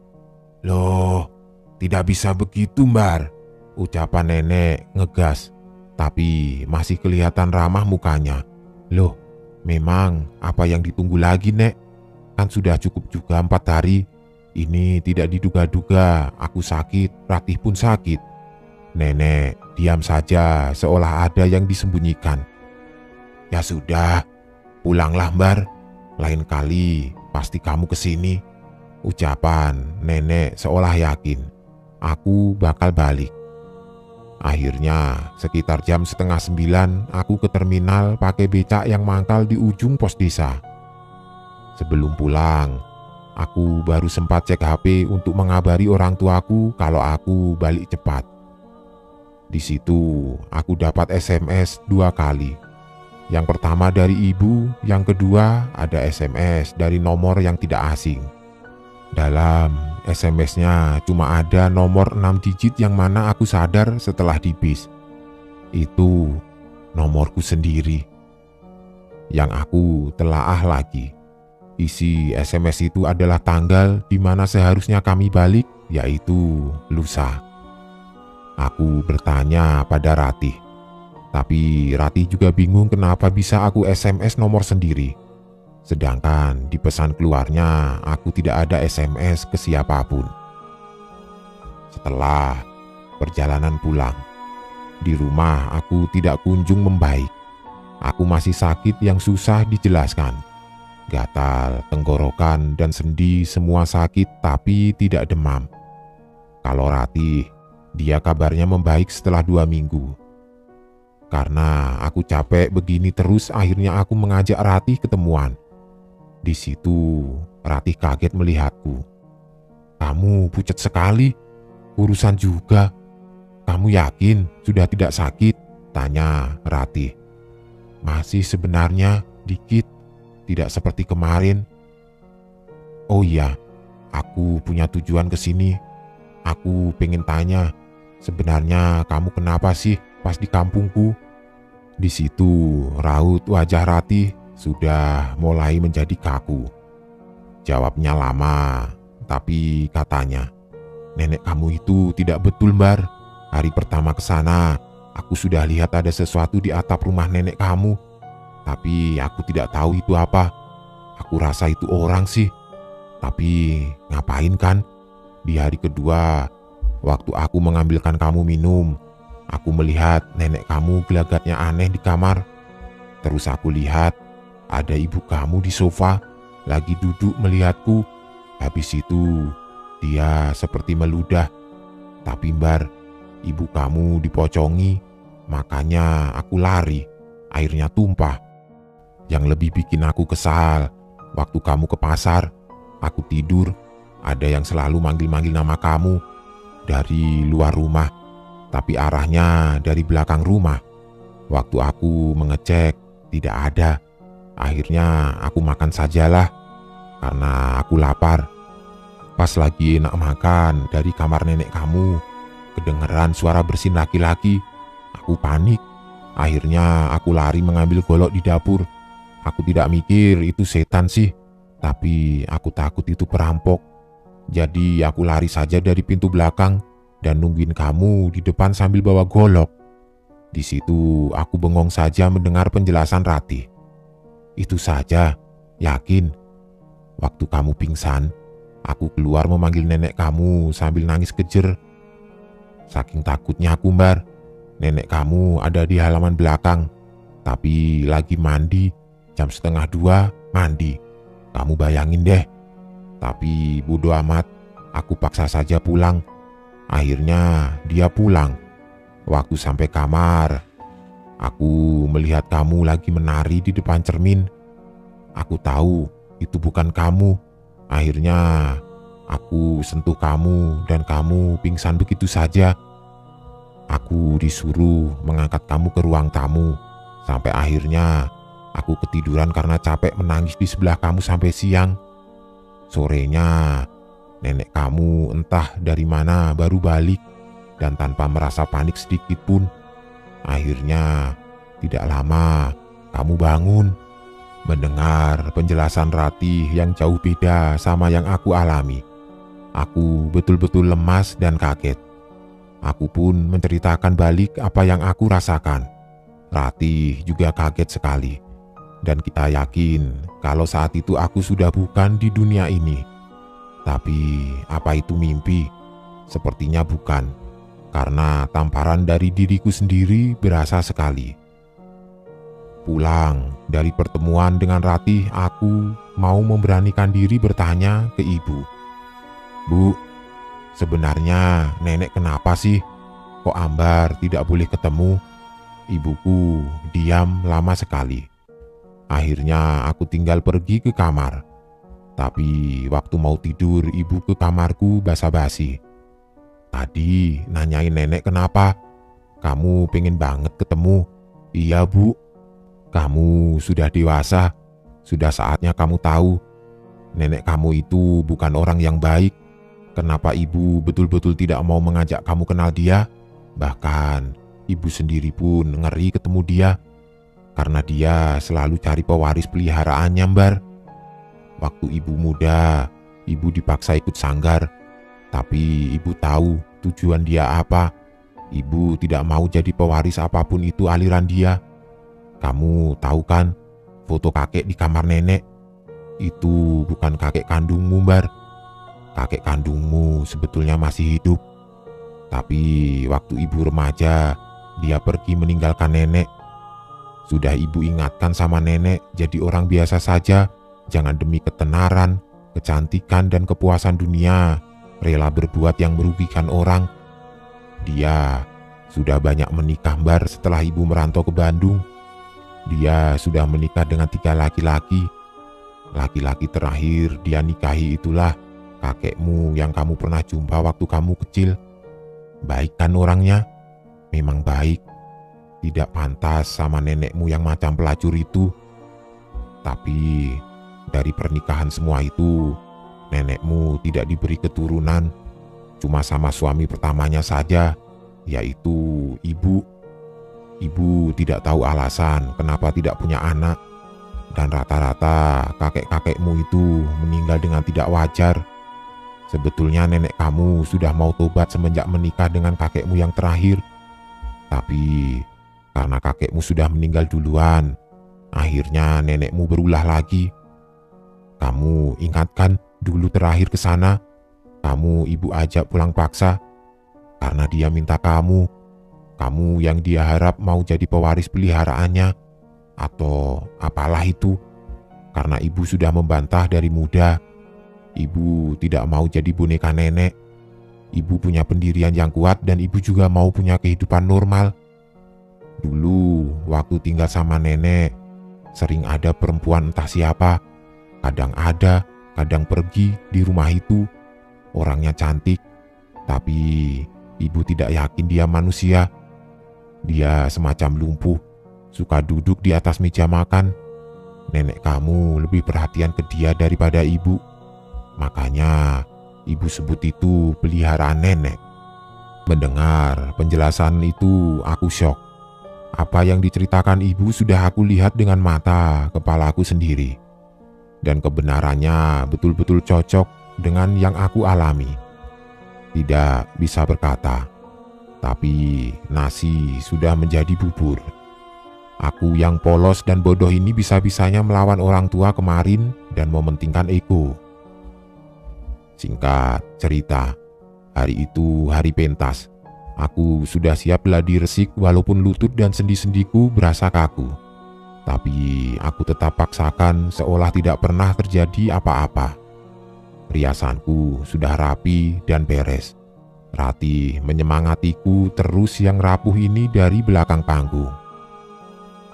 "Loh, tidak bisa begitu Mbar," ucapan nenek ngegas, tapi masih kelihatan ramah mukanya. "Loh, memang apa yang ditunggu lagi Nek? Kan sudah cukup juga 4 hari. Ini tidak diduga-duga aku sakit, Ratih pun sakit." Nenek diam saja seolah ada yang disembunyikan. "Ya sudah, pulanglah Mbar. Lain kali pasti kamu kesini," ucapan nenek seolah yakin aku bakal balik. Akhirnya sekitar jam 8:30 aku ke terminal pakai becak yang mangkal di ujung pos desa. Sebelum pulang, aku baru sempat cek HP untuk mengabari orang tuaku kalau aku balik cepat. Di situ aku dapat SMS 2 kali. Yang pertama dari ibu, yang kedua ada SMS dari nomor yang tidak asing. Dalam SMS-nya cuma ada nomor 6 digit yang mana aku sadar setelah di bis. Itu nomorku sendiri. Yang aku telaah lagi. Isi SMS itu adalah tanggal di mana seharusnya kami balik, yaitu lusa. Aku bertanya pada Ratih. Tapi Ratih juga bingung kenapa bisa aku SMS nomor sendiri. Sedangkan di pesan keluarnya aku tidak ada SMS ke siapapun. Setelah perjalanan pulang, di rumah aku tidak kunjung membaik. Aku masih sakit yang susah dijelaskan. Gatal, tenggorokan, dan sendi semua sakit tapi tidak demam. Kalau Ratih, dia kabarnya membaik setelah 2 minggu. Karena aku capek begini terus, akhirnya aku mengajak Ratih ketemuan. Di situ Ratih kaget melihatku. "Kamu pucat sekali, urusan juga. Kamu yakin sudah tidak sakit?" tanya Ratih. "Masih sebenarnya dikit, tidak seperti kemarin." "Oh iya, aku punya tujuan ke sini. Aku pengen tanya, sebenarnya kamu kenapa sih pas di kampungku?" Di situ raut wajah Ratih sudah mulai menjadi kaku. Jawabnya lama, tapi katanya, "Nenek kamu itu tidak betul Mbar. Hari pertama ke sana, aku sudah lihat ada sesuatu di atap rumah nenek kamu. Tapi aku tidak tahu itu apa. Aku rasa itu orang sih. Tapi ngapain kan? Di hari kedua, waktu aku mengambilkan kamu minum, aku melihat nenek kamu gelagatnya aneh di kamar. Terus aku lihat ada ibu kamu di sofa, lagi duduk melihatku. Habis itu, dia seperti meludah. Tapi Mbar, ibu kamu dipocongi, makanya aku lari. Airnya tumpah. Yang lebih bikin aku kesal, waktu kamu ke pasar, aku tidur, ada yang selalu manggil-manggil nama kamu dari luar rumah, tapi arahnya dari belakang rumah. Waktu aku mengecek, tidak ada. Akhirnya aku makan sajalah, karena aku lapar. Pas lagi enak makan, dari kamar nenek kamu kedengeran suara bersin laki-laki. Aku panik. Akhirnya aku lari mengambil golok di dapur. Aku tidak mikir itu setan sih, tapi aku takut itu perampok. Jadi aku lari saja dari pintu belakang dan nungguin kamu di depan sambil bawa golok. Di situ aku bengong saja mendengar penjelasan Ratih. Itu saja, yakin. Waktu kamu pingsan, aku keluar memanggil nenek kamu sambil nangis kejer. Saking takutnya aku, Mbar. Nenek kamu ada di halaman belakang, tapi lagi mandi. Jam 1:30 mandi. Kamu bayangin deh. Tapi bodo amat, aku paksa saja pulang. Akhirnya dia pulang. Waktu sampai kamar, aku melihat kamu lagi menari di depan cermin. Aku tahu itu bukan kamu. Akhirnya aku sentuh kamu dan kamu pingsan begitu saja. Aku disuruh mengangkat kamu ke ruang tamu. Sampai akhirnya aku ketiduran karena capek menangis di sebelah kamu sampai siang. Sorenya, nenek kamu entah dari mana baru balik dan tanpa merasa panik sedikit pun. Akhirnya, tidak lama kamu bangun. Mendengar penjelasan Ratih yang jauh beda sama yang aku alami. Aku betul-betul lemas dan kaget. Aku pun menceritakan balik apa yang aku rasakan. Ratih juga kaget sekali. Dan kita yakin kalau saat itu aku sudah bukan di dunia ini. Tapi apa itu mimpi? Sepertinya bukan. Karena tamparan dari diriku sendiri berasa sekali. Pulang dari pertemuan dengan Ratih, aku mau memberanikan diri bertanya ke ibu. Bu, sebenarnya nenek kenapa sih? Kok Ambar tidak boleh ketemu? Ibuku diam lama sekali. Akhirnya aku tinggal pergi ke kamar. Tapi waktu mau tidur, ibu ke kamarku basa-basi. Tadi nanyain nenek kenapa? Kamu pengen banget ketemu. Iya bu. Kamu sudah dewasa. Sudah saatnya kamu tahu. Nenek kamu itu bukan orang yang baik. Kenapa ibu betul-betul tidak mau mengajak kamu kenal dia? Bahkan ibu sendiri pun ngeri ketemu dia. Karena dia selalu cari pewaris peliharaannya, Mbar. Waktu ibu muda, ibu dipaksa ikut sanggar. Tapi ibu tahu tujuan dia apa. Ibu tidak mau jadi pewaris apapun itu aliran dia. Kamu tahu kan, foto kakek di kamar nenek? Itu bukan kakek kandungmu, Mbar. Kakek kandungmu sebetulnya masih hidup. Tapi waktu ibu remaja, dia pergi meninggalkan nenek. Sudah ibu ingatkan sama nenek, jadi orang biasa saja. Jangan demi ketenaran, kecantikan, dan kepuasan dunia rela berbuat yang merugikan orang. Dia sudah banyak menikah, Mbar, setelah ibu merantau ke Bandung. Dia sudah menikah dengan 3 laki-laki. Laki-laki terakhir dia nikahi itulah kakekmu yang kamu pernah jumpa waktu kamu kecil. Baik kan orangnya? Memang baik. Tidak pantas sama nenekmu yang macam pelacur itu. Tapi dari pernikahan semua itu, nenekmu tidak diberi keturunan. Cuma sama suami pertamanya saja, yaitu ibu. Ibu tidak tahu alasan kenapa tidak punya anak. Dan rata-rata kakek-kakekmu itu meninggal dengan tidak wajar. Sebetulnya nenek kamu sudah mau tobat semenjak menikah dengan kakekmu yang terakhir. Tapi karena kakekmu sudah meninggal duluan, akhirnya nenekmu berulah lagi. Kamu ingatkan dulu terakhir ke sana? Kamu ibu ajak pulang paksa karena dia minta kamu yang dia harap mau jadi pewaris peliharaannya, atau apalah itu. Karena ibu sudah membantah dari muda, ibu tidak mau jadi boneka nenek. Ibu punya pendirian yang kuat dan ibu juga mau punya kehidupan normal. Dulu waktu tinggal sama nenek, sering ada perempuan entah siapa, kadang ada, kadang pergi di rumah itu. Orangnya cantik, tapi ibu tidak yakin dia manusia. Dia semacam lumpuh, suka duduk di atas meja makan. Nenek kamu lebih perhatian ke dia daripada ibu. Makanya ibu sebut itu peliharaan nenek. Mendengar penjelasan itu aku syok. Apa yang diceritakan ibu sudah aku lihat dengan mata kepalaku sendiri. Dan kebenarannya betul-betul cocok dengan yang aku alami. Tidak bisa berkata, tapi nasi sudah menjadi bubur. Aku yang polos dan bodoh ini bisa-bisanya melawan orang tua kemarin dan mementingkan ego. Singkat cerita, hari itu hari pentas. Aku sudah siap gladi resik walaupun lutut dan sendi-sendiku berasa kaku. Tapi aku tetap paksakan seolah tidak pernah terjadi apa-apa. Riasanku sudah rapi dan beres. Rati menyemangatiku terus yang rapuh ini dari belakang panggung.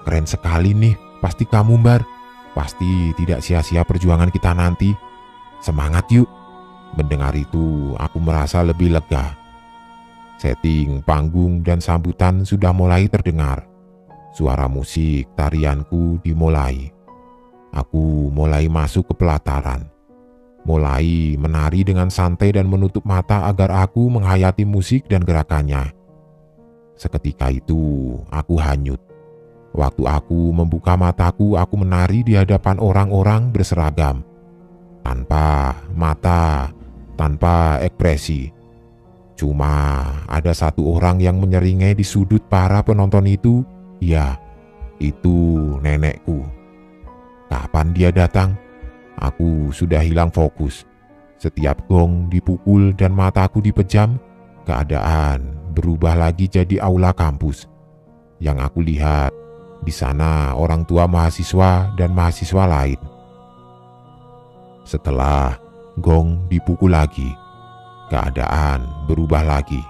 Keren sekali nih, pasti kamu Bar. Pasti tidak sia-sia perjuangan kita nanti. Semangat yuk. Mendengar itu aku merasa lebih lega. Setting panggung dan sambutan sudah mulai terdengar. Suara musik tarianku dimulai. Aku mulai masuk ke pelataran. Mulai menari dengan santai dan menutup mata agar aku menghayati musik dan gerakannya. Seketika itu aku hanyut. Waktu aku membuka mataku, aku menari di hadapan orang-orang berseragam. Tanpa mata, tanpa ekspresi. Cuma ada satu orang yang menyeringai di sudut para penonton itu. Ya, itu nenekku. Kapan dia datang? Aku sudah hilang fokus. Setiap gong dipukul dan mataku dipejam, keadaan berubah lagi jadi aula kampus. Yang aku lihat, di sana orang tua mahasiswa dan mahasiswa lain. Setelah gong dipukul lagi, keadaan berubah lagi.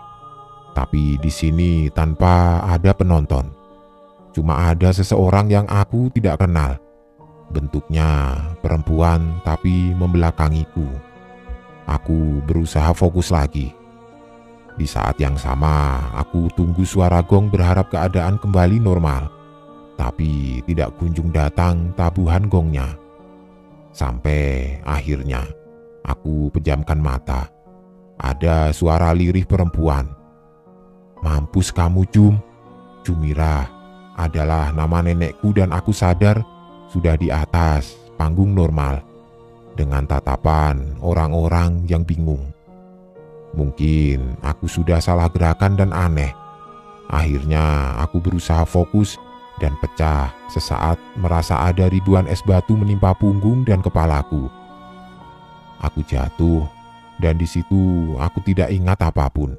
Tapi di sini tanpa ada penonton. Cuma ada seseorang yang aku tidak kenal. Bentuknya perempuan tapi membelakangiku. Aku berusaha fokus lagi. Di saat yang sama, aku tunggu suara gong berharap keadaan kembali normal. Tapi tidak kunjung datang tabuhan gongnya. Sampai akhirnya, aku pejamkan mata. Ada suara lirih perempuan. Mampus kamu Jum. Jumirah adalah nama nenekku dan aku sadar sudah di atas panggung normal dengan tatapan orang-orang yang bingung. Mungkin aku sudah salah gerakan dan aneh. Akhirnya aku berusaha fokus dan pecah sesaat merasa ada ribuan es batu menimpa punggung dan kepalaku. Aku jatuh dan di situ aku tidak ingat apapun.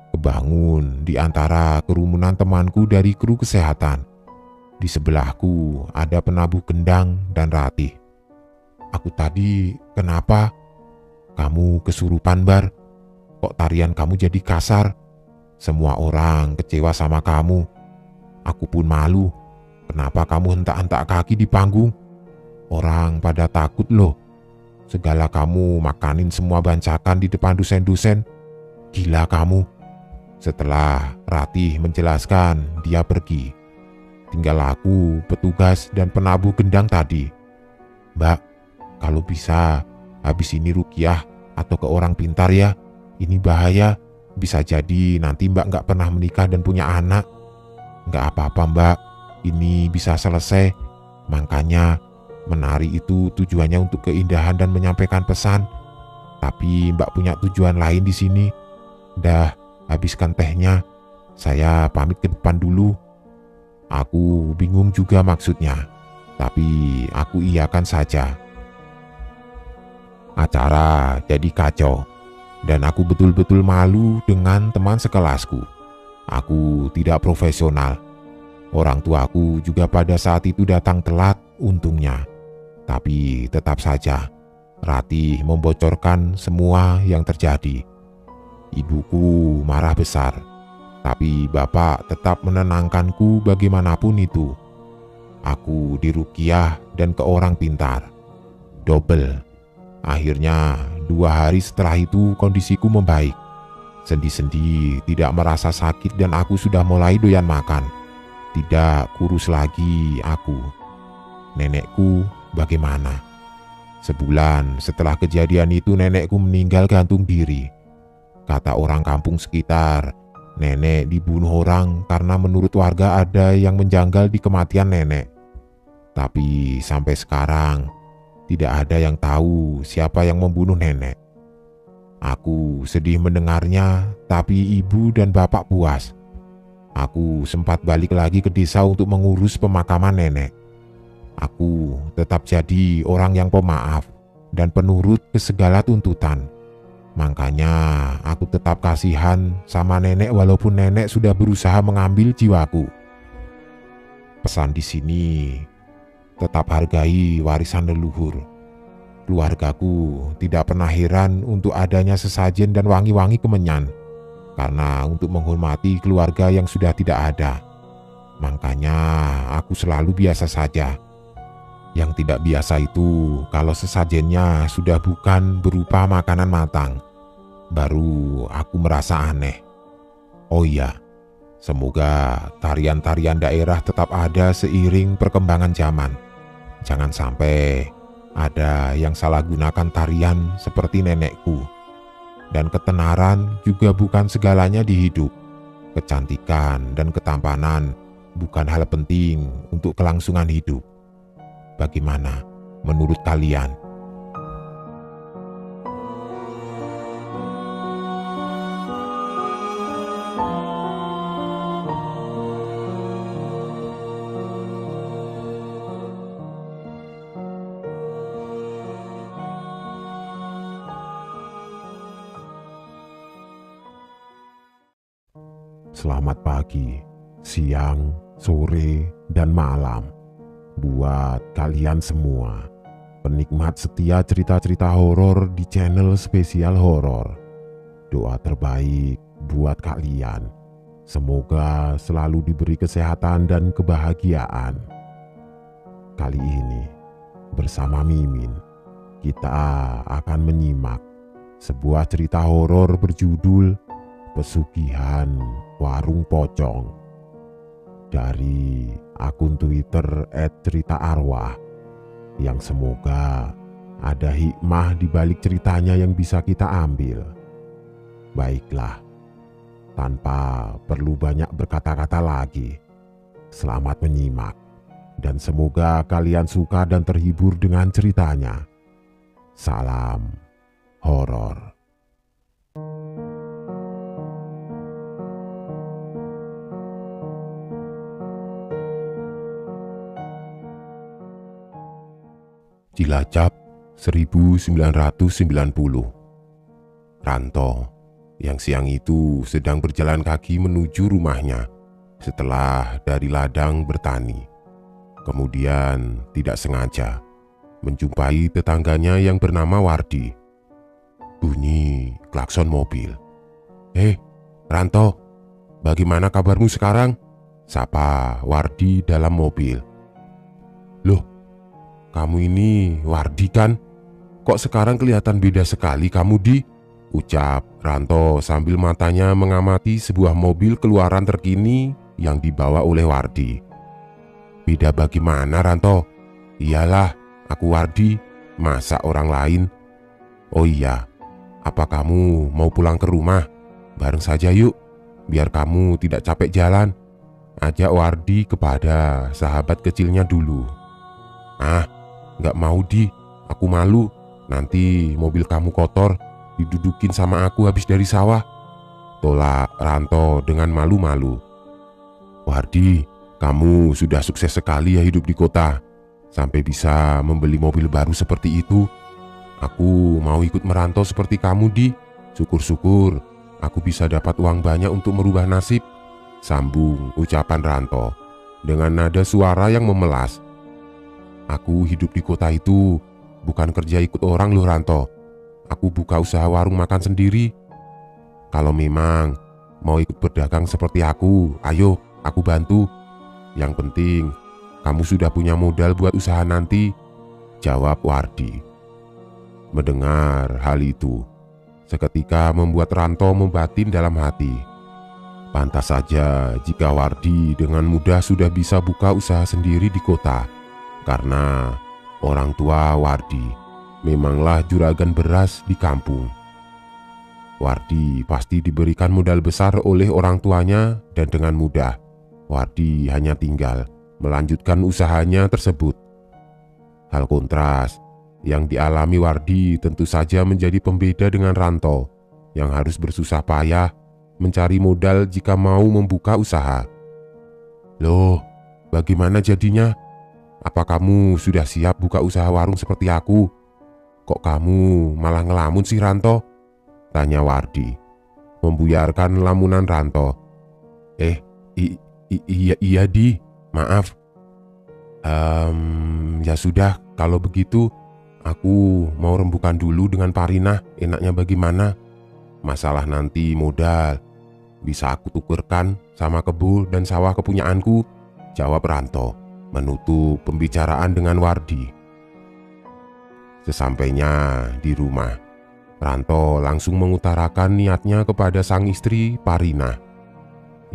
Kebangun di antara kerumunan temanku dari kru kesehatan. Di sebelahku ada penabuh kendang dan Ratih. Aku tadi kenapa? Kamu kesurupan Bar. Kok tarian kamu jadi kasar? Semua orang kecewa sama kamu. Aku pun malu. Kenapa kamu hentak-hentak kaki di panggung? Orang pada takut loh. Segala kamu makanin semua bancakan di depan dosen-dosen. Gila kamu. Setelah Ratih menjelaskan, dia pergi. Tinggal aku, petugas, dan penabuh gendang tadi. Mbak, kalau bisa, habis ini ruqyah atau ke orang pintar ya. Ini bahaya. Bisa jadi nanti mbak nggak pernah menikah dan punya anak. Nggak apa-apa mbak, ini bisa selesai. Makanya menari itu tujuannya untuk keindahan dan menyampaikan pesan. Tapi mbak punya tujuan lain di sini. Dah, habiskan tehnya. Saya pamit ke depan dulu. Aku bingung juga maksudnya, tapi aku iyakan saja. Acara jadi kacau. Dan aku betul-betul malu dengan teman sekelasku. Aku tidak profesional. Orang tuaku juga pada saat itu datang telat untungnya. Tapi tetap saja, Ratih membocorkan semua yang terjadi. Ibuku marah besar, tapi bapak tetap menenangkanku bagaimanapun itu. Aku diruqyah dan ke orang pintar. Double. Akhirnya 2 hari setelah itu kondisiku membaik. Sendi-sendi tidak merasa sakit dan aku sudah mulai doyan makan. Tidak kurus lagi aku. Nenekku bagaimana? Sebulan setelah kejadian itu nenekku meninggal gantung diri. Kata orang kampung sekitar, nenek dibunuh orang karena menurut warga ada yang menjanggal di kematian nenek. Tapi sampai sekarang tidak ada yang tahu siapa yang membunuh nenek. Aku sedih mendengarnya, tapi ibu dan bapak puas. Aku sempat balik lagi ke desa untuk mengurus pemakaman nenek. Aku tetap jadi orang yang pemaaf dan penurut ke segala tuntutan. Makanya aku tetap kasihan sama nenek walaupun nenek sudah berusaha mengambil jiwaku. Pesan di sini, tetap hargai warisan leluhur. Keluargaku tidak pernah heran untuk adanya sesajen dan wangi-wangi kemenyan, karena untuk menghormati keluarga yang sudah tidak ada. Makanya aku selalu biasa saja. Yang tidak biasa itu kalau sesajennya sudah bukan berupa makanan matang, baru aku merasa aneh. Oh iya, semoga tarian-tarian daerah tetap ada seiring perkembangan zaman. Jangan sampai ada yang salah gunakan tarian seperti nenekku. Dan ketenaran juga bukan segalanya di hidup. Kecantikan dan ketampanan bukan hal penting untuk kelangsungan hidup. Bagaimana menurut kalian? Selamat pagi, siang, sore, dan malam buat kalian semua penikmat setia cerita-cerita horor di channel Spesial Horor. Doa terbaik buat kalian. Semoga selalu diberi kesehatan dan kebahagiaan. Kali ini bersama Mimin, kita akan menyimak sebuah cerita horor berjudul Pesugihan Warung Pocong dari akun Twitter @ceritaarwah, yang semoga ada hikmah di balik ceritanya yang bisa kita ambil. Baiklah, tanpa perlu banyak berkata-kata lagi, selamat menyimak dan semoga kalian suka dan terhibur dengan ceritanya. Salam horor. Cilacap 1990. Ranto yang siang itu sedang berjalan kaki menuju rumahnya setelah dari ladang bertani. Kemudian tidak sengaja menjumpai tetangganya yang bernama Wardi. Bunyi klakson mobil. Ranto, bagaimana kabarmu sekarang? Sapa Wardi dalam mobil. Loh, kamu ini Wardi kan? Kok sekarang kelihatan beda sekali kamu, Di? Ucap Ranto sambil matanya mengamati sebuah mobil keluaran terkini yang dibawa oleh Wardi. Beda bagaimana, Ranto? Iyalah, aku Wardi, masa orang lain? Oh iya, apa kamu mau pulang ke rumah? Bareng saja yuk, biar kamu tidak capek jalan. Ajak Wardi kepada sahabat kecilnya dulu. Nggak mau, Di, aku malu. Nanti mobil kamu kotor, didudukin sama aku habis dari sawah. Tolak Ranto dengan malu-malu. Wardi, kamu sudah sukses sekali ya hidup di kota, sampai bisa membeli mobil baru seperti itu. Aku mau ikut merantau seperti kamu, Di. Syukur-syukur aku bisa dapat uang banyak untuk merubah nasib, sambung ucapan Ranto dengan nada suara yang memelas. Aku hidup di kota itu bukan kerja ikut orang loh Ranto. Aku buka usaha warung makan sendiri. Kalau memang mau ikut berdagang seperti aku, ayo aku bantu. Yang penting kamu sudah punya modal buat usaha nanti, jawab Wardi. Mendengar hal itu, seketika membuat Ranto membatin dalam hati. Pantas saja jika Wardi dengan mudah sudah bisa buka usaha sendiri di kota, karena orang tua Wardi memanglah juragan beras di kampung. Wardi pasti diberikan modal besar oleh orang tuanya dan dengan mudah Wardi hanya tinggal melanjutkan usahanya tersebut. Hal kontras yang dialami Wardi tentu saja menjadi pembeda dengan Ranto yang harus bersusah payah mencari modal jika mau membuka usaha. Loh, bagaimana jadinya? Apa kamu sudah siap buka usaha warung seperti aku? Kok kamu malah ngelamun sih Ranto? Tanya Wardi, membuyarkan lamunan Ranto. Iya Di, maaf. Ya sudah, kalau begitu aku mau rembukan dulu dengan Parinah, enaknya bagaimana? Masalah nanti modal bisa aku tukerkan sama kebun dan sawah kepunyaanku, jawab Ranto menutup pembicaraan dengan Wardi. Sesampainya di rumah, Ranto langsung mengutarakan niatnya kepada sang istri Parinah.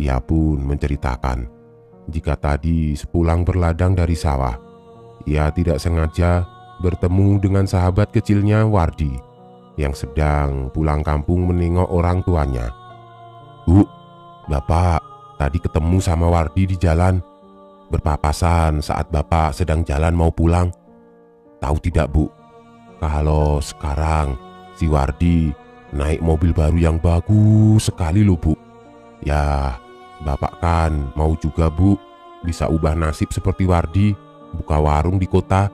Ia pun menceritakan jika tadi sepulang berladang dari sawah, ia tidak sengaja bertemu dengan sahabat kecilnya Wardi yang sedang pulang kampung menengok orang tuanya. Bu, Bapak tadi ketemu sama Wardi di jalan, berpapasan saat Bapak sedang jalan mau pulang. Tahu tidak Bu, kalau sekarang si Wardi naik mobil baru yang bagus sekali loh Bu. Ya, Bapak kan mau juga Bu bisa ubah nasib seperti Wardi, buka warung di kota,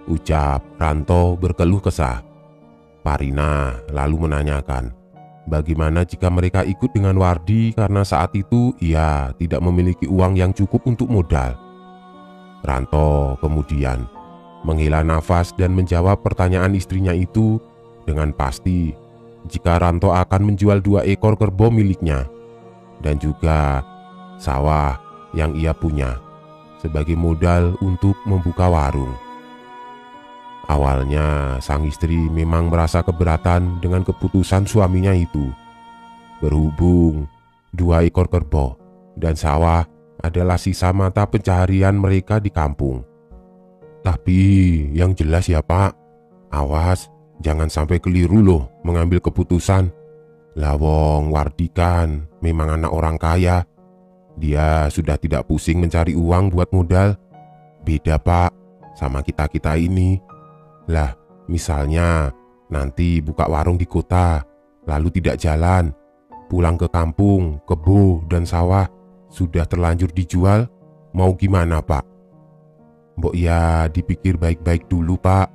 ucap Ranto berkeluh kesah. Parinah lalu menanyakan, bagaimana jika mereka ikut dengan Wardi karena saat itu ia tidak memiliki uang yang cukup untuk modal. Ranto kemudian menghela nafas dan menjawab pertanyaan istrinya itu dengan pasti jika Ranto akan menjual 2 ekor kerbau miliknya dan juga sawah yang ia punya sebagai modal untuk membuka warung. Awalnya sang istri memang merasa keberatan dengan keputusan suaminya itu. Berhubung 2 ekor kerbau dan sawah adalah sisa mata pencaharian mereka di kampung. Tapi yang jelas ya Pak, awas jangan sampai keliru loh mengambil keputusan. Lawong Wardi kan memang anak orang kaya. Dia sudah tidak pusing mencari uang buat modal. Beda Pak sama kita-kita ini. Lah, misalnya nanti buka warung di kota, lalu tidak jalan, pulang ke kampung, kebo dan sawah sudah terlanjur dijual, mau gimana Pak? Mbok ya dipikir baik-baik dulu Pak,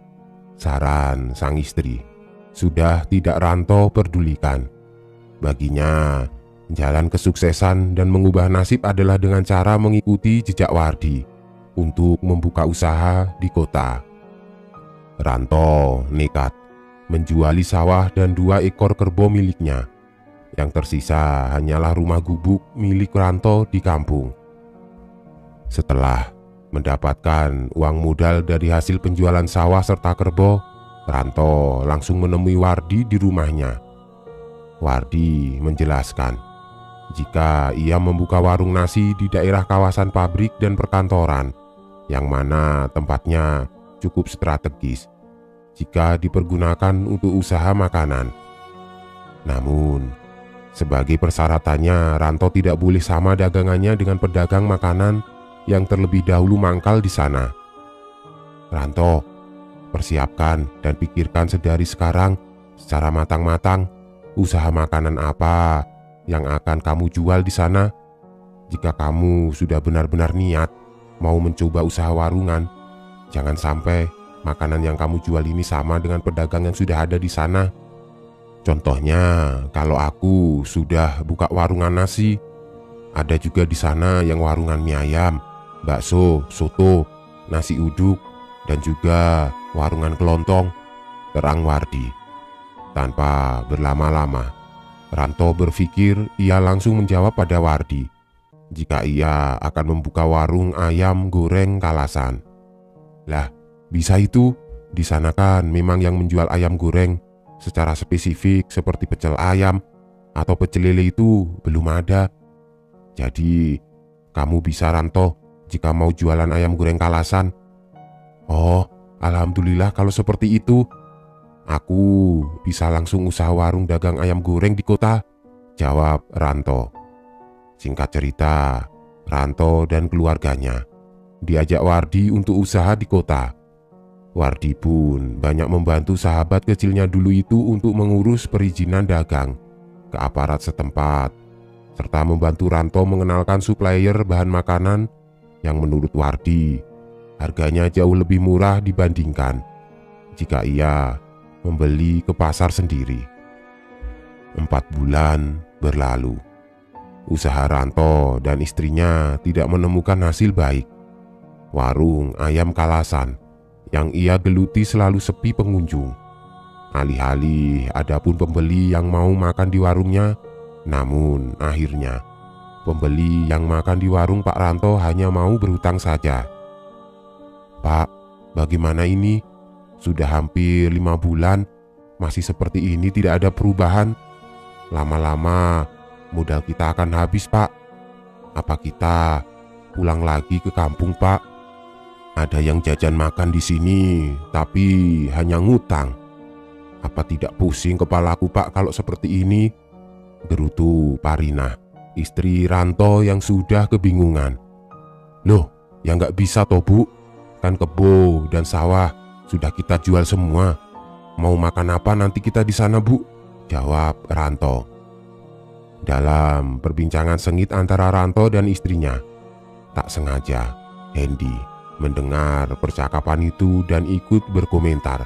saran sang istri. Sudah tidak Ranto pedulikan. Baginya, jalan kesuksesan dan mengubah nasib adalah dengan cara mengikuti jejak Wardi untuk membuka usaha di kota. Ranto nekat menjuali sawah dan 2 ekor kerbau miliknya. Yang tersisa hanyalah rumah gubuk milik Ranto di kampung. Setelah mendapatkan uang modal dari hasil penjualan sawah serta kerbau, Ranto langsung menemui Wardi di rumahnya. Wardi menjelaskan jika ia membuka warung nasi di daerah kawasan pabrik dan perkantoran, yang mana tempatnya cukup strategis jika dipergunakan untuk usaha makanan. Namun, sebagai persyaratannya Ranto tidak boleh sama dagangannya dengan pedagang makanan yang terlebih dahulu mangkal di sana. Ranto, persiapkan dan pikirkan sedari sekarang secara matang-matang usaha makanan apa yang akan kamu jual di sana. Jika kamu sudah benar-benar niat mau mencoba usaha warungan, jangan sampai makanan yang kamu jual ini sama dengan pedagang yang sudah ada di sana. Contohnya, kalau aku sudah buka warungan nasi, ada juga di sana yang warungan mie ayam, bakso, soto, nasi uduk, dan juga warungan kelontong, terang Wardi. Tanpa berlama-lama, Ranto berpikir ia langsung menjawab pada Wardi jika ia akan membuka warung ayam goreng Kalasan. Lah, bisa itu? Di sana kan memang yang menjual ayam goreng secara spesifik seperti pecel ayam atau pecel lele itu belum ada. Jadi, kamu bisa Ranto jika mau jualan ayam goreng Kalasan. Oh, alhamdulillah kalau seperti itu. Aku bisa langsung usaha warung dagang ayam goreng di kota, jawab Ranto. Singkat cerita, Ranto dan keluarganya diajak Wardi untuk usaha di kota. Wardi pun banyak membantu sahabat kecilnya dulu itu untuk mengurus perizinan dagang ke aparat setempat, serta membantu Ranto mengenalkan supplier bahan makanan yang menurut Wardi harganya jauh lebih murah dibandingkan jika ia membeli ke pasar sendiri. 4 bulan berlalu. Usaha Ranto dan istrinya tidak menemukan hasil baik. Warung ayam Kalasan yang ia geluti selalu sepi pengunjung. Alih-alih ada pun pembeli yang mau makan di warungnya, namun akhirnya pembeli yang makan di warung Pak Ranto hanya mau berhutang saja. Pak, bagaimana ini? Sudah hampir 5 bulan, masih seperti ini, tidak ada perubahan. Lama-lama modal kita akan habis, Pak. Apa kita pulang lagi ke kampung, Pak? Ada yang jajan makan di sini, tapi hanya ngutang. Apa tidak pusing kepalaku, Pak, kalau seperti ini? Gerutu Parina, istri Ranto yang sudah kebingungan. Loh, ya nggak bisa toh, Bu. Kan kebo dan sawah sudah kita jual semua. Mau makan apa nanti kita di sana, Bu? Jawab Ranto. Dalam perbincangan sengit antara Ranto dan istrinya, tak sengaja Hendy mendengar percakapan itu dan ikut berkomentar.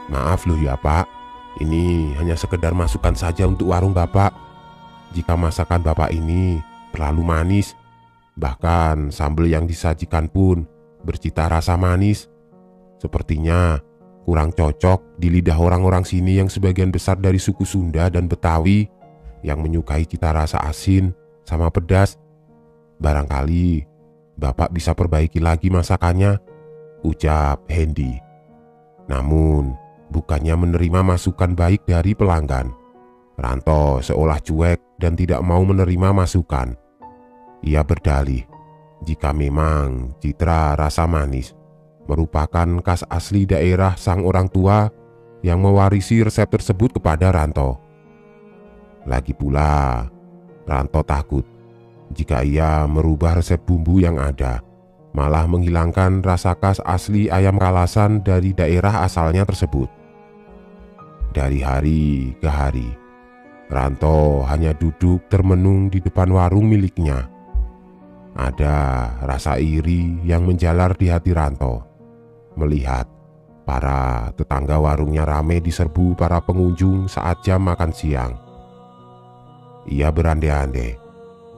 Maaf loh ya Pak, ini hanya sekedar masukan saja untuk warung Bapak. Jika masakan Bapak ini terlalu manis, bahkan sambal yang disajikan pun bercita rasa manis, sepertinya kurang cocok di lidah orang-orang sini yang sebagian besar dari suku Sunda dan Betawi yang menyukai cita rasa asin sama pedas. Barangkali Bapak bisa perbaiki lagi masakannya, ucap Hendy. Namun bukannya menerima masukan baik dari pelanggan, Ranto seolah cuek dan tidak mau menerima masukan. Ia berdalih jika memang citra rasa manis merupakan khas asli daerah sang orang tua yang mewarisi resep tersebut kepada Ranto. Lagi pula, Ranto takut jika ia merubah resep bumbu yang ada, malah menghilangkan rasa khas asli ayam Kalasan dari daerah asalnya tersebut. Dari hari ke hari, Ranto hanya duduk termenung di depan warung miliknya. Ada rasa iri yang menjalar di hati Ranto melihat para tetangga warungnya ramai diserbu para pengunjung saat jam makan siang. Ia berandai-andai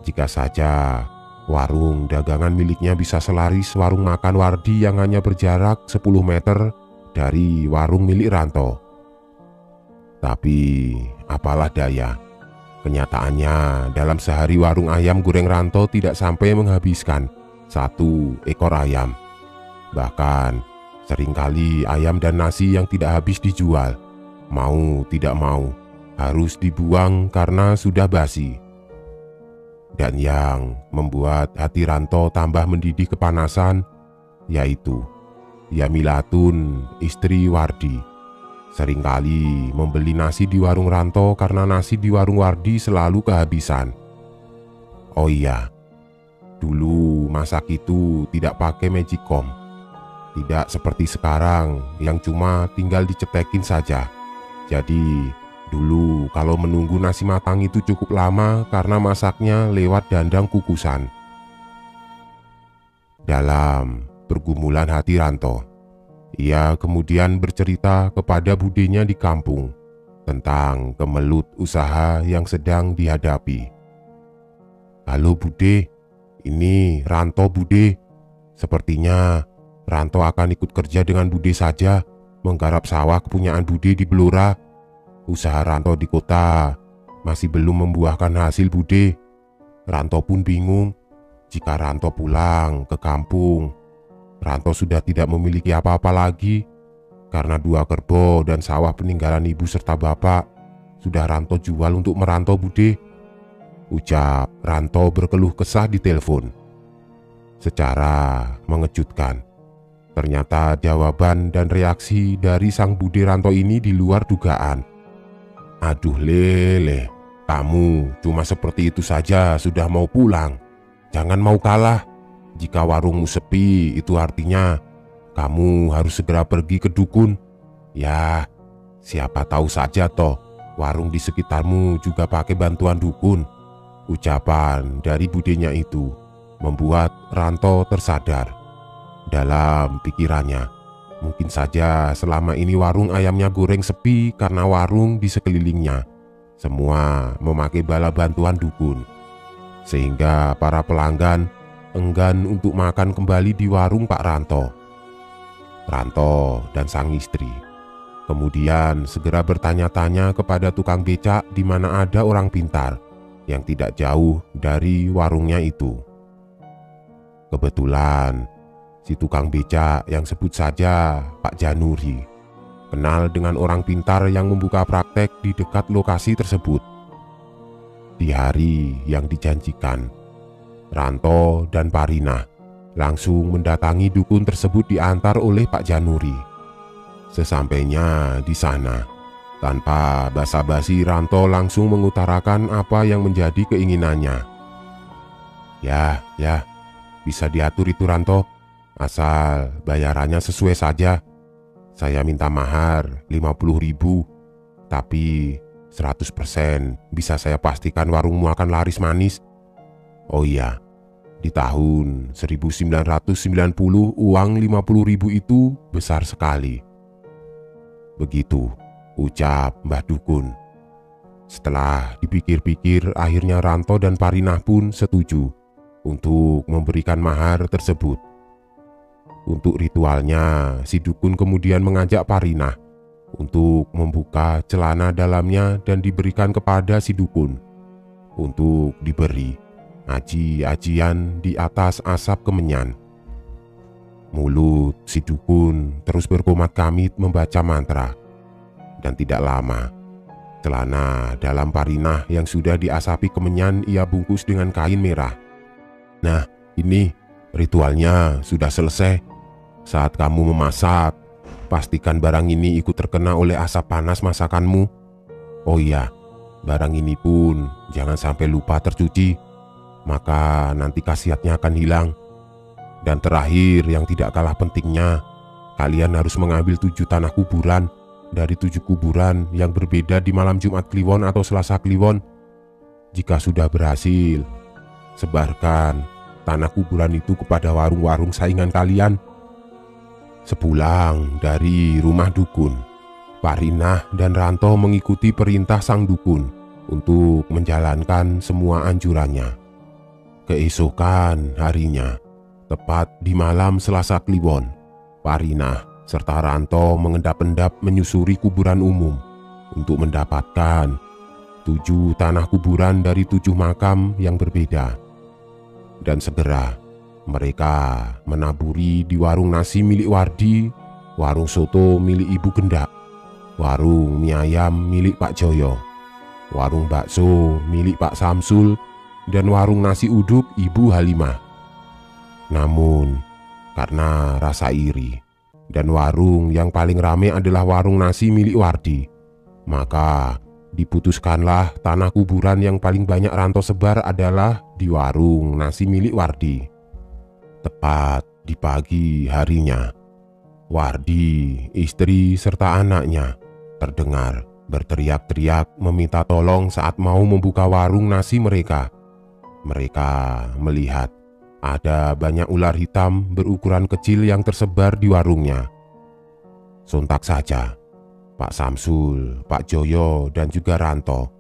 jika saja warung dagangan miliknya bisa selaris warung makan Wardi yang hanya berjarak 10 meter dari warung milik Ranto. Tapi apalah daya, kenyataannya dalam sehari warung ayam goreng Ranto tidak sampai menghabiskan 1 ekor ayam. Bahkan seringkali ayam dan nasi yang tidak habis dijual, mau tidak mau harus dibuang karena sudah basi. Dan yang membuat hati Ranto tambah mendidih kepanasan, yaitu Yamilatun, istri Wardi, seringkali membeli nasi di warung Ranto karena nasi di warung Wardi selalu kehabisan. Oh iya, dulu masak itu tidak pakai magicom, tidak seperti sekarang yang cuma tinggal dicetekin saja. Jadi dulu kalau menunggu nasi matang itu cukup lama karena masaknya lewat dandang kukusan. Dalam pergumulan hati Ranto, ia kemudian bercerita kepada budenya di kampung tentang kemelut usaha yang sedang dihadapi. "Halo Bude, ini Ranto Bude. Sepertinya Ranto akan ikut kerja dengan Bude saja, menggarap sawah kepunyaan Bude di Blora. Usaha Ranto di kota masih belum membuahkan hasil Bude. Ranto pun bingung, jika Ranto pulang ke kampung, Ranto sudah tidak memiliki apa-apa lagi, karena 2 kerbau dan sawah peninggalan ibu serta bapak sudah Ranto jual untuk merantau Bude," ucap Ranto berkeluh kesah di telepon. Secara mengejutkan, ternyata jawaban dan reaksi dari sang Bude Ranto ini di luar dugaan. "Aduh Lele, kamu cuma seperti itu saja sudah mau pulang. Jangan mau kalah. Jika warungmu sepi, itu artinya kamu harus segera pergi ke dukun. Ya, siapa tahu saja toh warung di sekitarmu juga pakai bantuan dukun." Ucapan dari budenya itu membuat Ranto tersadar. Dalam pikirannya, mungkin saja selama ini warung ayamnya goreng sepi karena warung di sekelilingnya semua memakai bala bantuan dukun, sehingga para pelanggan enggan untuk makan kembali di warung Pak Ranto. Ranto dan sang istri kemudian segera bertanya-tanya kepada tukang becak di mana ada orang pintar yang tidak jauh dari warungnya itu. Kebetulan si tukang becak yang sebut saja Pak Januri kenal dengan orang pintar yang membuka praktek di dekat lokasi tersebut. Di hari yang dijanjikan, Ranto dan Parina langsung mendatangi dukun tersebut diantar oleh Pak Januri. Sesampainya di sana, tanpa basa-basi Ranto langsung mengutarakan apa yang menjadi keinginannya. Ya, bisa diatur itu Ranto, asal bayarannya sesuai saja. Saya minta mahar 50.000, tapi 100% bisa saya pastikan warungmu akan laris manis. Oh iya, di tahun 1990 uang 50.000 itu besar sekali. Begitu ucap Mbah Dukun. Setelah dipikir-pikir, akhirnya Ranto dan Parinah pun setuju untuk memberikan mahar tersebut. Untuk ritualnya, si dukun kemudian mengajak Parinah untuk membuka celana dalamnya dan diberikan kepada si dukun untuk diberi aji-ajian di atas asap kemenyan. Mulut si dukun terus berkomat kamit membaca mantra, dan tidak lama celana dalam Parinah yang sudah diasapi kemenyan ia bungkus dengan kain merah. "Nah, ini ritualnya sudah selesai. Saat kamu memasak, pastikan barang ini ikut terkena oleh asap panas masakanmu. Oh iya, barang ini pun jangan sampai lupa tercuci, maka nanti khasiatnya akan hilang. Dan terakhir yang tidak kalah pentingnya, kalian harus mengambil 7 tanah kuburan dari 7 kuburan yang berbeda di malam Jumat Kliwon atau Selasa Kliwon. Jika sudah berhasil, sebarkan tanah kuburan itu kepada warung-warung saingan kalian." Sepulang dari rumah dukun, Parinah dan Ranto mengikuti perintah sang dukun untuk menjalankan semua anjurannya. Keesokan harinya, tepat di malam Selasa Kliwon, Parinah serta Ranto mengendap-endap menyusuri kuburan umum untuk mendapatkan 7 tanah kuburan dari 7 makam yang berbeda. Dan segera mereka menaburi di warung nasi milik Wardi, warung soto milik Ibu Gendak, warung mie ayam milik Pak Joyo, warung bakso milik Pak Samsul, dan warung nasi uduk Ibu Halimah. Namun karena rasa iri dan warung yang paling ramai adalah warung nasi milik Wardi, maka diputuskanlah tanah kuburan yang paling banyak Ranto sebar adalah di warung nasi milik Wardi. Tepat di pagi harinya, Wardi, istri serta anaknya terdengar berteriak-teriak meminta tolong saat mau membuka warung nasi mereka. Mereka melihat ada banyak ular hitam berukuran kecil yang tersebar di warungnya. Sontak saja, Pak Samsul, Pak Joyo, dan juga Ranto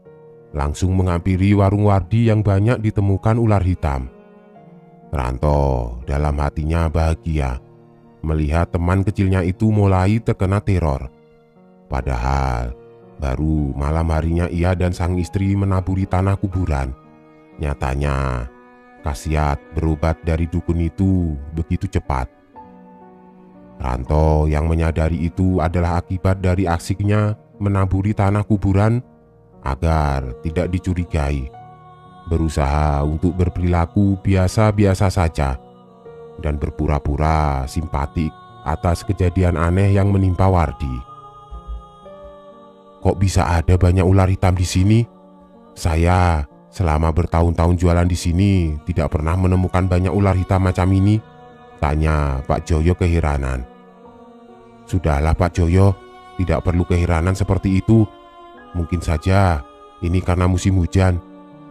langsung menghampiri warung Wardi yang banyak ditemukan ular hitam. Ranto dalam hatinya bahagia melihat teman kecilnya itu mulai terkena teror. Padahal baru malam harinya ia dan sang istri menaburi tanah kuburan. Nyatanya khasiat berobat dari dukun itu begitu cepat. Ranto yang menyadari itu adalah akibat dari asiknya menaburi tanah kuburan agar tidak dicurigai, berusaha untuk berperilaku biasa-biasa saja dan berpura-pura simpatik atas kejadian aneh yang menimpa Wardi. Kok bisa ada banyak ular hitam di sini? Saya selama bertahun-tahun jualan di sini tidak pernah menemukan banyak ular hitam macam ini, tanya Pak Joyo keheranan. Sudahlah Pak Joyo, tidak perlu keheranan seperti itu. Mungkin saja ini karena musim hujan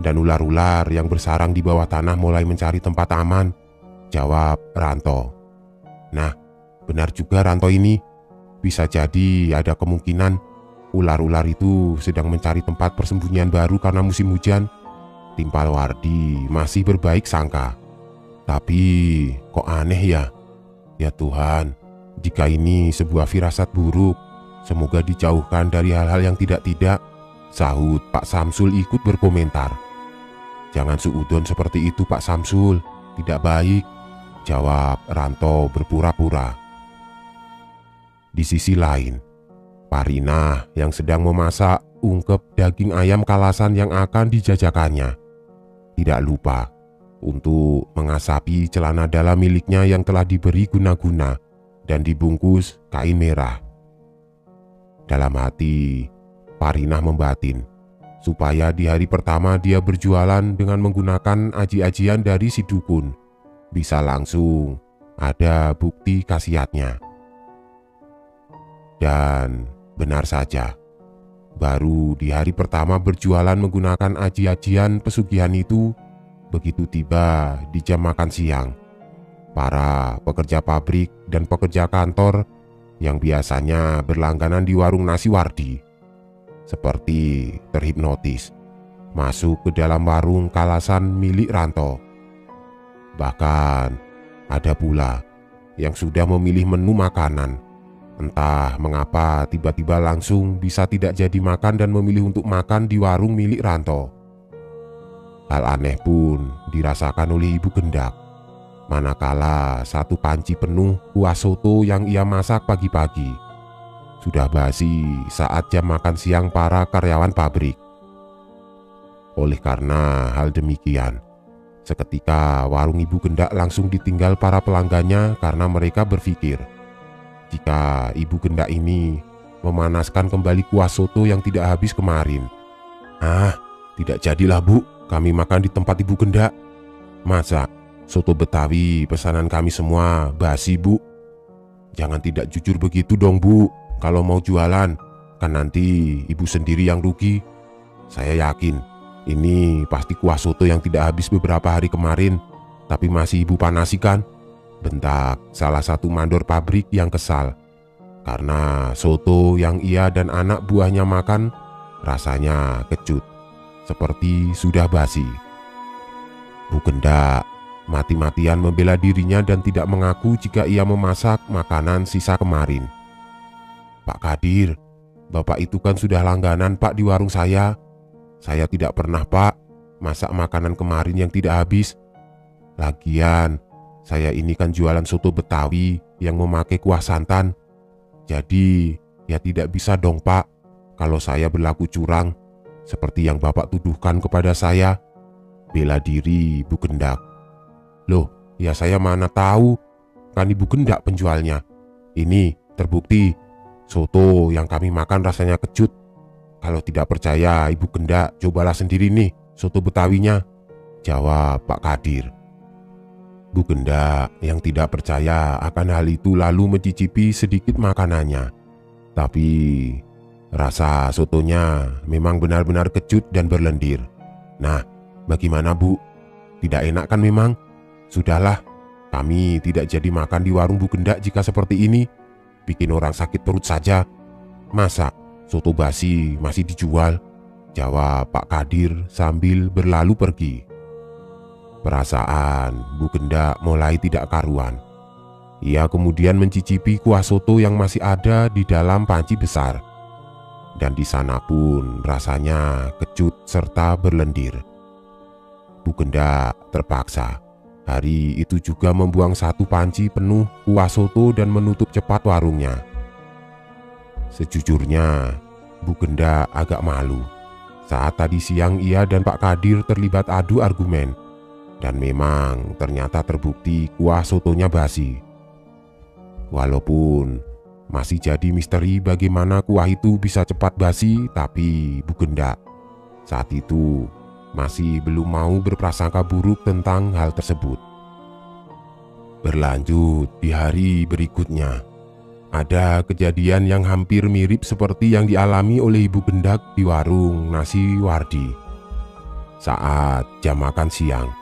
dan ular-ular yang bersarang di bawah tanah mulai mencari tempat aman, jawab Ranto. Nah, benar juga Ranto ini. Bisa jadi ada kemungkinan ular-ular itu sedang mencari tempat persembunyian baru karena musim hujan, timpal Wardi masih berbaik sangka. Tapi kok aneh ya? Ya Tuhan, jika ini sebuah firasat buruk, semoga dijauhkan dari hal-hal yang tidak-tidak, sahut Pak Samsul ikut berkomentar. Jangan suudon seperti itu Pak Samsul, tidak baik, jawab Ranto berpura-pura. Di sisi lain, Parinah yang sedang memasak ungkep daging ayam kalasan yang akan dijajakannya tidak lupa untuk mengasapi celana dalam miliknya yang telah diberi guna-guna dan dibungkus kain merah. Dalam hati, Parinah membatin supaya di hari pertama dia berjualan dengan menggunakan aji-ajian dari si dukun, bisa langsung ada bukti khasiatnya. Dan benar saja, baru di hari pertama berjualan menggunakan aji-ajian pesugihan itu, begitu tiba di jam makan siang, para pekerja pabrik dan pekerja kantor yang biasanya berlangganan di warung nasi Wardi seperti terhipnotis masuk ke dalam warung kalasan milik Ranto. Bahkan ada pula yang sudah memilih menu makanan. Entah mengapa tiba-tiba langsung bisa tidak jadi makan dan memilih untuk makan di warung milik Ranto. Hal aneh pun dirasakan oleh Ibu Gendak, manakala satu panci penuh kuah soto yang ia masak pagi-pagi sudah basi saat jam makan siang para karyawan pabrik. Oleh karena hal demikian, seketika warung Ibu Gendak langsung ditinggal para pelanggannya karena mereka berpikir jika Ibu Gendak ini memanaskan kembali kuah soto yang tidak habis kemarin. Ah, tidak jadilah Bu, kami makan di tempat Ibu Gendak. Masa soto Betawi pesanan kami semua basi Bu? Jangan tidak jujur begitu dong Bu. Kalau mau jualan, kan nanti Ibu sendiri yang rugi. Saya yakin ini pasti kuah soto yang tidak habis beberapa hari kemarin, tapi masih Ibu panasikan, bentak salah satu mandor pabrik yang kesal karena soto yang ia dan anak buahnya makan rasanya kecut, seperti sudah basi. Bu Gendak mati-matian membela dirinya dan tidak mengaku jika ia memasak makanan sisa kemarin. Pak Kadir, Bapak itu kan sudah langganan Pak di warung saya. Saya tidak pernah Pak masak makanan kemarin yang tidak habis. Lagian saya ini kan jualan soto Betawi yang memakai kuah santan. Jadi ya tidak bisa dong Pak kalau saya berlaku curang seperti yang Bapak tuduhkan kepada saya, bela diri Bu Gendak. Loh, ya saya mana tahu, kan Ibu Gendak penjualnya. Ini terbukti soto yang kami makan rasanya kecut. Kalau tidak percaya Ibu Gendak, cobalah sendiri nih soto Betawinya, jawab Pak Kadir. Bu Gendak yang tidak percaya akan hal itu lalu mencicipi sedikit makanannya. Tapi rasa sotonya memang benar-benar kecut dan berlendir. Nah, bagaimana Bu? Tidak enak kan memang? Sudahlah, kami tidak jadi makan di warung Bu Gendak jika seperti ini. Bikin orang sakit perut saja. Masa soto basi masih dijual, jawab Pak Kadir sambil berlalu pergi. Perasaan Bu Gendak mulai tidak karuan. Ia kemudian mencicipi kuah soto yang masih ada di dalam panci besar. Dan di sana pun rasanya kecut serta berlendir. Bu Gendak terpaksa hari itu juga membuang satu panci penuh kuah soto dan menutup cepat warungnya. Sejujurnya, Bu Gendak agak malu saat tadi siang ia dan Pak Kadir terlibat adu argumen. Dan memang ternyata terbukti kuah sotonya basi. Walaupun masih jadi misteri bagaimana kuah itu bisa cepat basi, tapi Bu Gendak saat itu masih belum mau berprasangka buruk tentang hal tersebut. Berlanjut di hari berikutnya, ada kejadian yang hampir mirip seperti yang dialami oleh Ibu Gendak di warung nasi Wardi. Saat jam makan siang,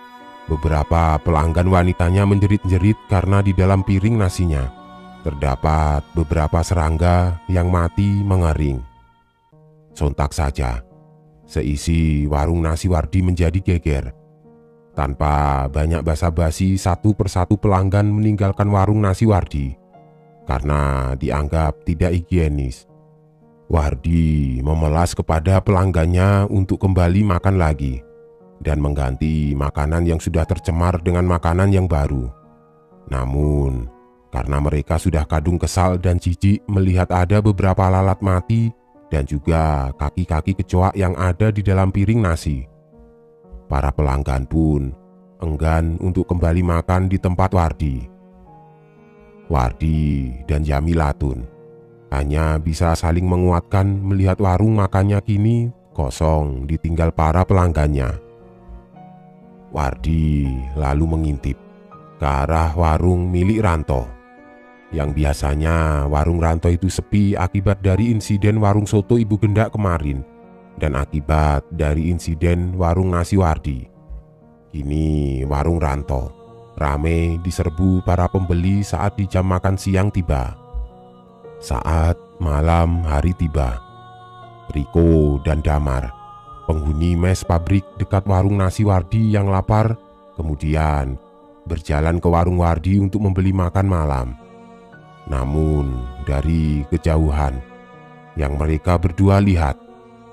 beberapa pelanggan wanitanya menjerit-jerit karena di dalam piring nasinya terdapat beberapa serangga yang mati mengering. Sontak saja, seisi warung nasi Wardi menjadi geger. Tanpa banyak basa-basi, satu persatu pelanggan meninggalkan warung nasi Wardi karena dianggap tidak higienis. Wardi memelas kepada pelanggannya untuk kembali makan lagi dan mengganti makanan yang sudah tercemar dengan makanan yang baru. Namun, karena mereka sudah kadung kesal dan jijik melihat ada beberapa lalat mati dan juga kaki-kaki kecoa yang ada di dalam piring nasi, para pelanggan pun enggan untuk kembali makan di tempat Wardi. Wardi dan Jamilatun hanya bisa saling menguatkan melihat warung makannya kini kosong ditinggal para pelanggannya. Wardi lalu mengintip ke arah warung milik Ranto. Yang biasanya warung Ranto itu sepi akibat dari insiden warung soto Ibu Gendak kemarin dan akibat dari insiden warung nasi Wardi. Kini warung Ranto ramai diserbu para pembeli saat di jam makan siang tiba. Saat malam hari tiba, Riko dan Damar, penghuni mes pabrik dekat warung nasi Wardi yang lapar, kemudian berjalan ke warung Wardi untuk membeli makan malam. Namun dari kejauhan, yang mereka berdua lihat,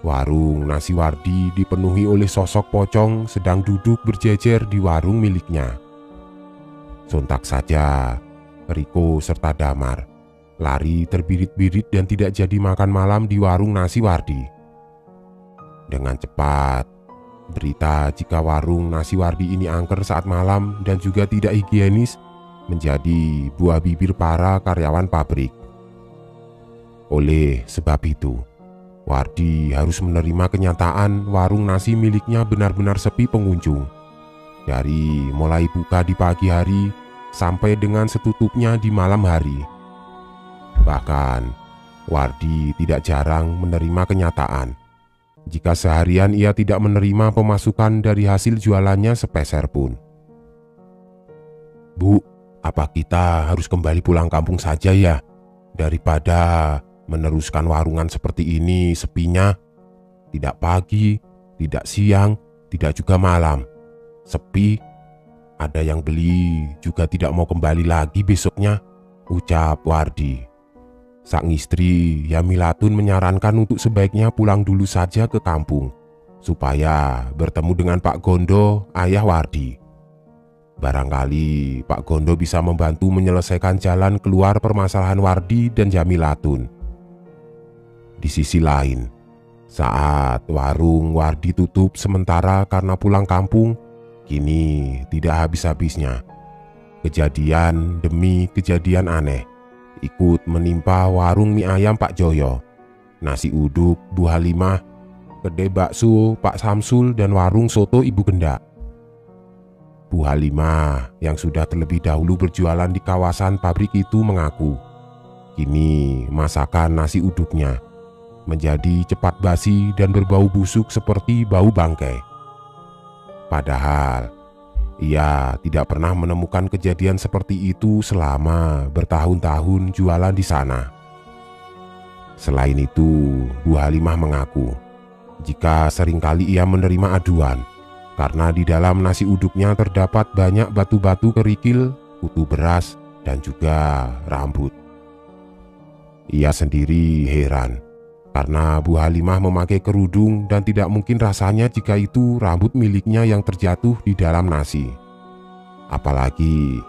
warung nasi Wardi dipenuhi oleh sosok pocong sedang duduk berjejer di warung miliknya. Sontak saja, Riko serta Damar lari terbirit-birit dan tidak jadi makan malam di warung nasi Wardi. Dengan cepat, berita jika warung nasi Wardi ini angker saat malam dan juga tidak higienis menjadi buah bibir para karyawan pabrik. Oleh sebab itu, Wardi harus menerima kenyataan warung nasi miliknya benar-benar sepi pengunjung. Dari mulai buka di pagi hari sampai dengan setutupnya di malam hari. Bahkan, Wardi tidak jarang menerima kenyataan jika seharian ia tidak menerima pemasukan dari hasil jualannya sepeser pun. "Bu, apa kita harus kembali pulang kampung saja ya? Daripada meneruskan warungan seperti ini sepinya. Tidak pagi, tidak siang, tidak juga malam. Sepi, ada yang beli juga tidak mau kembali lagi besoknya," ucap Wardi. Sang istri Jamilatun menyarankan untuk sebaiknya pulang dulu saja ke kampung supaya bertemu dengan Pak Gondo, ayah Wardi. Barangkali Pak Gondo bisa membantu menyelesaikan jalan keluar permasalahan Wardi dan Jamilatun. Di sisi lain, saat warung Wardi tutup sementara karena pulang kampung, kini tidak habis-habisnya kejadian demi kejadian aneh ikut menimpa warung mie ayam Pak Joyo, nasi uduk Bu Halimah, kedai bakso Pak Samsul, dan warung soto Ibu Gendak. Bu Halimah yang sudah terlebih dahulu berjualan di kawasan pabrik itu mengaku kini masakan nasi uduknya menjadi cepat basi dan berbau busuk seperti bau bangkai. Padahal ia tidak pernah menemukan kejadian seperti itu selama bertahun-tahun jualan di sana. Selain itu, Bu Halimah mengaku jika seringkali ia menerima aduan karena di dalam nasi uduknya terdapat banyak batu-batu kerikil, kutu beras, dan juga rambut. Ia sendiri heran karena Bu Halimah memakai kerudung dan tidak mungkin rasanya jika itu rambut miliknya yang terjatuh di dalam nasi. Apalagi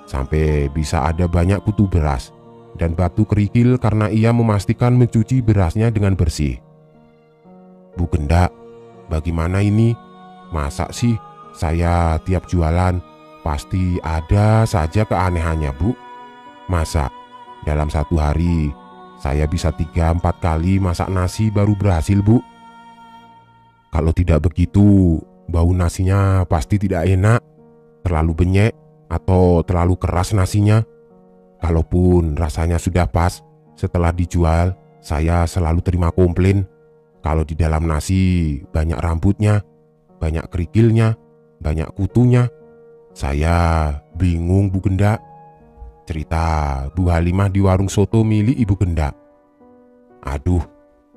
sampai bisa ada banyak kutu beras dan batu kerikil karena ia memastikan mencuci berasnya dengan bersih. Bu Gendak, bagaimana ini? Masa sih saya tiap jualan pasti ada saja keanehannya, Bu? Masa dalam satu hari saya bisa 3-4 kali masak nasi baru berhasil, Bu? Kalau tidak begitu, bau nasinya pasti tidak enak, terlalu benyek atau terlalu keras nasinya. Kalaupun rasanya sudah pas, setelah dijual, saya selalu terima komplain kalau di dalam nasi banyak rambutnya, banyak kerikilnya, banyak kutunya. Saya bingung, Bu Gendak. Cerita Bu Halimah di warung soto milik Ibu Gendak. Aduh,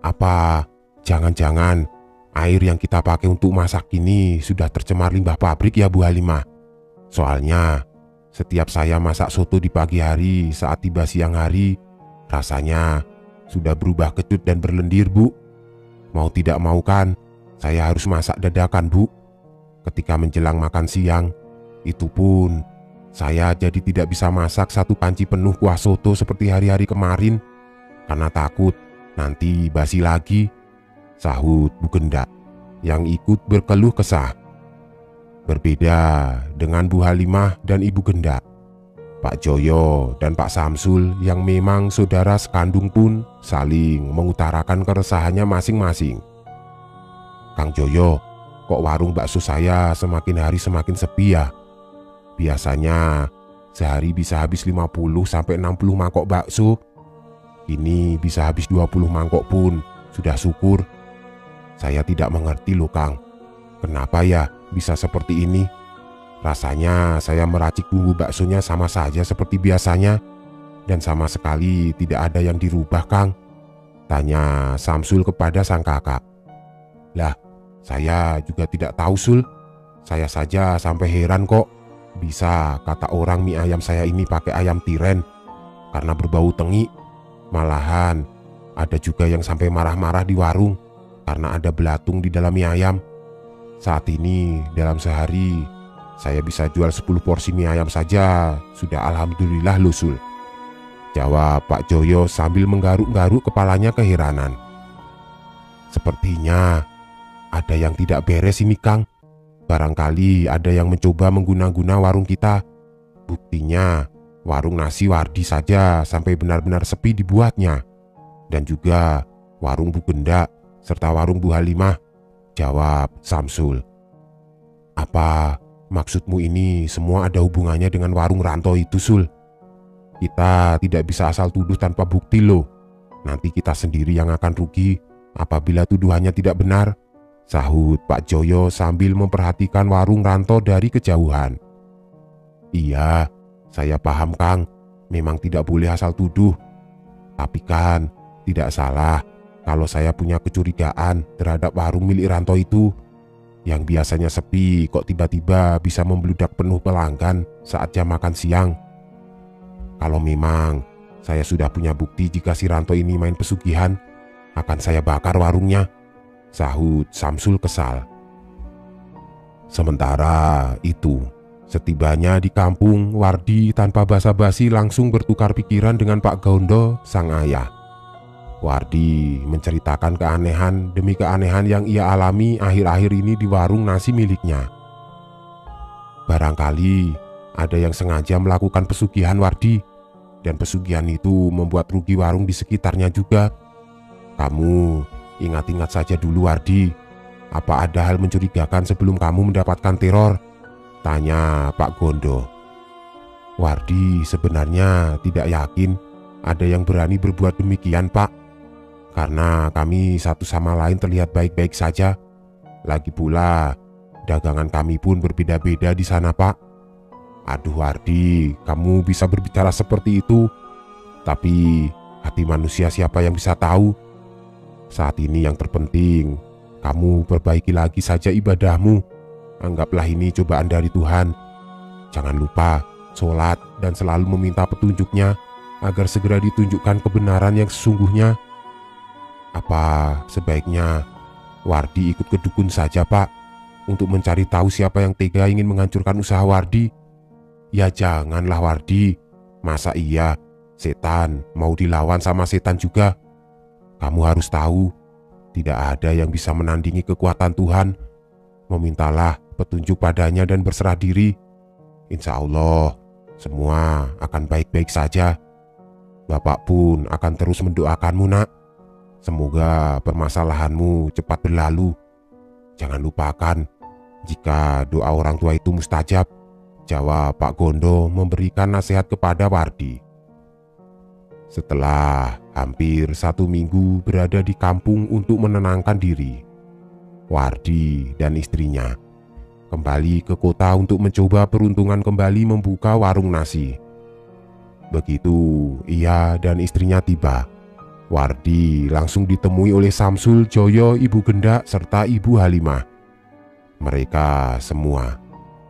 apa jangan-jangan air yang kita pakai untuk masak ini sudah tercemar limbah pabrik ya, Bu Halimah? Soalnya setiap saya masak soto di pagi hari, saat tiba siang hari, rasanya sudah berubah kecut dan berlendir, Bu. Mau tidak mau kan, saya harus masak dadakan, Bu. Ketika menjelang makan siang, itu pun saya jadi tidak bisa masak satu panci penuh kuah soto seperti hari-hari kemarin, karena takut nanti basi lagi, sahut Bu Gendak yang ikut berkeluh kesah. Berbeda dengan Bu Halimah dan Ibu Gendak, Pak Joyo dan Pak Samsul yang memang saudara sekandung pun saling mengutarakan keresahannya masing-masing. Kang Joyo, kok warung bakso saya semakin hari semakin sepi ya? Biasanya sehari bisa habis 50-60 mangkok bakso. Ini bisa habis 20 mangkok pun sudah syukur. Saya tidak mengerti loh, Kang. Kenapa ya bisa seperti ini? Rasanya saya meracik bumbu baksonya sama saja seperti biasanya, dan sama sekali tidak ada yang dirubah, Kang. Tanya Samsul kepada sang kakak. Lah, saya juga tidak tahu, Sul. Saya saja sampai heran kok. Bisa kata orang mie ayam saya ini pakai ayam tiren karena berbau tengi. Malahan ada juga yang sampai marah-marah di warung karena ada belatung di dalam mie ayam. Saat ini dalam sehari saya bisa jual 10 porsi mie ayam saja, sudah alhamdulillah loh, Sul. Jawab Pak Joyo sambil menggaruk-garuk kepalanya keheranan. Sepertinya ada yang tidak beres ini, Kang. Barangkali ada yang mencoba mengguna-guna warung kita. Buktinya warung nasi Wardi saja sampai benar-benar sepi dibuatnya. Dan juga warung Bu Gendak serta warung Bu Halimah, jawab Samsul. Apa maksudmu ini semua ada hubungannya dengan warung Ranto itu, Sul? Kita tidak bisa asal tuduh tanpa bukti loh. Nanti kita sendiri yang akan rugi apabila tuduhannya tidak benar, sahut Pak Joyo sambil memperhatikan warung Ranto dari kejauhan. Iya, saya paham, Kang. Memang tidak boleh asal tuduh. Tapi kan tidak salah kalau saya punya kecurigaan terhadap warung milik Ranto itu. Yang biasanya sepi kok tiba-tiba bisa membludak penuh pelanggan saat jam makan siang. Kalau memang saya sudah punya bukti jika si Ranto ini main pesugihan, akan saya bakar warungnya, sahut Samsul kesal. Sementara itu, setibanya di kampung, Wardi tanpa basa-basi langsung bertukar pikiran dengan Pak Gondo, sang ayah. Wardi menceritakan keanehan demi keanehan yang ia alami akhir-akhir ini di warung nasi miliknya. Barangkali ada yang sengaja melakukan pesugihan, Wardi, dan pesugihan itu membuat rugi warung di sekitarnya juga. Kamu ingat-ingat saja dulu, Wardi. Apa ada hal mencurigakan sebelum kamu mendapatkan teror? Tanya Pak Gondo. Wardi sebenarnya tidak yakin ada yang berani berbuat demikian, Pak. Karena kami satu sama lain terlihat baik-baik saja. Lagi pula dagangan kami pun berbeda-beda di sana, Pak. Aduh, Wardi, kamu bisa berbicara seperti itu. Tapi Hati manusia siapa yang bisa tahu? Saat ini yang terpenting, kamu perbaiki lagi saja ibadahmu. Anggaplah ini cobaan dari Tuhan. Jangan lupa sholat dan selalu meminta petunjuknya agar segera ditunjukkan kebenaran yang sesungguhnya. Apa sebaiknya Wardi ikut ke dukun saja, Pak, untuk mencari tahu siapa yang tega ingin menghancurkan usaha Wardi? Ya janganlah Wardi. Masa iya setan mau dilawan sama setan juga? Kamu harus tahu, tidak ada yang bisa menandingi kekuatan Tuhan. Memintalah petunjuk padanya dan berserah diri. Insya Allah semua akan baik-baik saja. Bapak pun akan terus mendoakanmu, Nak. Semoga permasalahanmu cepat berlalu. Jangan lupakan, jika doa orang tua itu mustajab, jawab Pak Gondo memberikan nasihat kepada Wardi. Setelah hampir 1 minggu berada di kampung untuk menenangkan diri, Wardi dan istrinya kembali ke kota untuk mencoba peruntungan kembali membuka warung nasi. Begitu ia dan istrinya tiba, Wardi langsung ditemui oleh Samsul, Joyo, Ibu Genda, serta Ibu Halimah. Mereka semua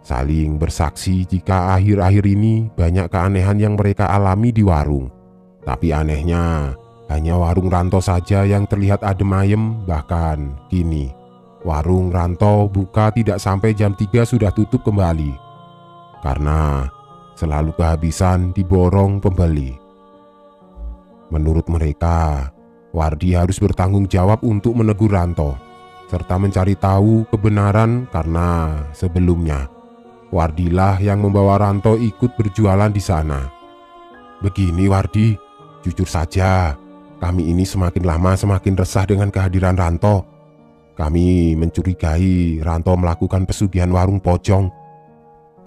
saling bersaksi jika akhir-akhir ini banyak keanehan yang mereka alami di warung. Tapi anehnya, hanya warung Ranto saja yang terlihat adem ayem. Bahkan kini, warung Ranto buka tidak sampai jam 3 sudah tutup kembali. Karena selalu kehabisan diborong pembeli. Menurut mereka, Wardi harus bertanggung jawab untuk menegur Ranto, serta mencari tahu kebenaran karena sebelumnya, Wardilah yang membawa Ranto ikut berjualan di sana. Begini Wardi, jujur saja, kami ini semakin lama semakin resah dengan kehadiran Ranto. Kami mencurigai Ranto melakukan pesugihan warung pocong.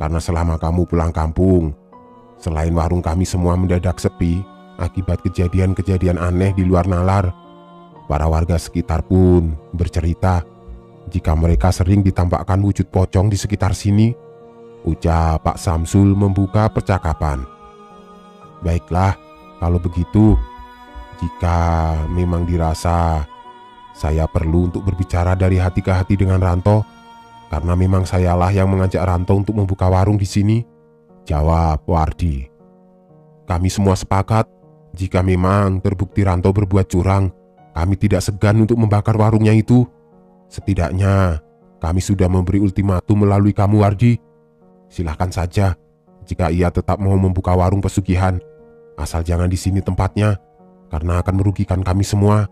Karena selama kamu pulang kampung, selain warung kami semua mendadak sepi akibat kejadian-kejadian aneh di luar nalar, para warga sekitar pun bercerita jika mereka sering ditampakkan wujud pocong di sekitar sini. Ucap Pak Samsul membuka percakapan. Baiklah, kalau begitu, jika memang dirasa saya perlu untuk berbicara dari hati ke hati dengan Ranto, karena memang sayalah yang mengajak Ranto untuk membuka warung di sini, jawab Wardi. Kami semua sepakat, jika memang terbukti Ranto berbuat curang, kami tidak segan untuk membakar warungnya itu. Setidaknya, kami sudah memberi ultimatum melalui kamu Wardi. Silahkan saja, jika ia tetap mau membuka warung pesugihan, asal jangan di sini tempatnya, karena akan merugikan kami semua.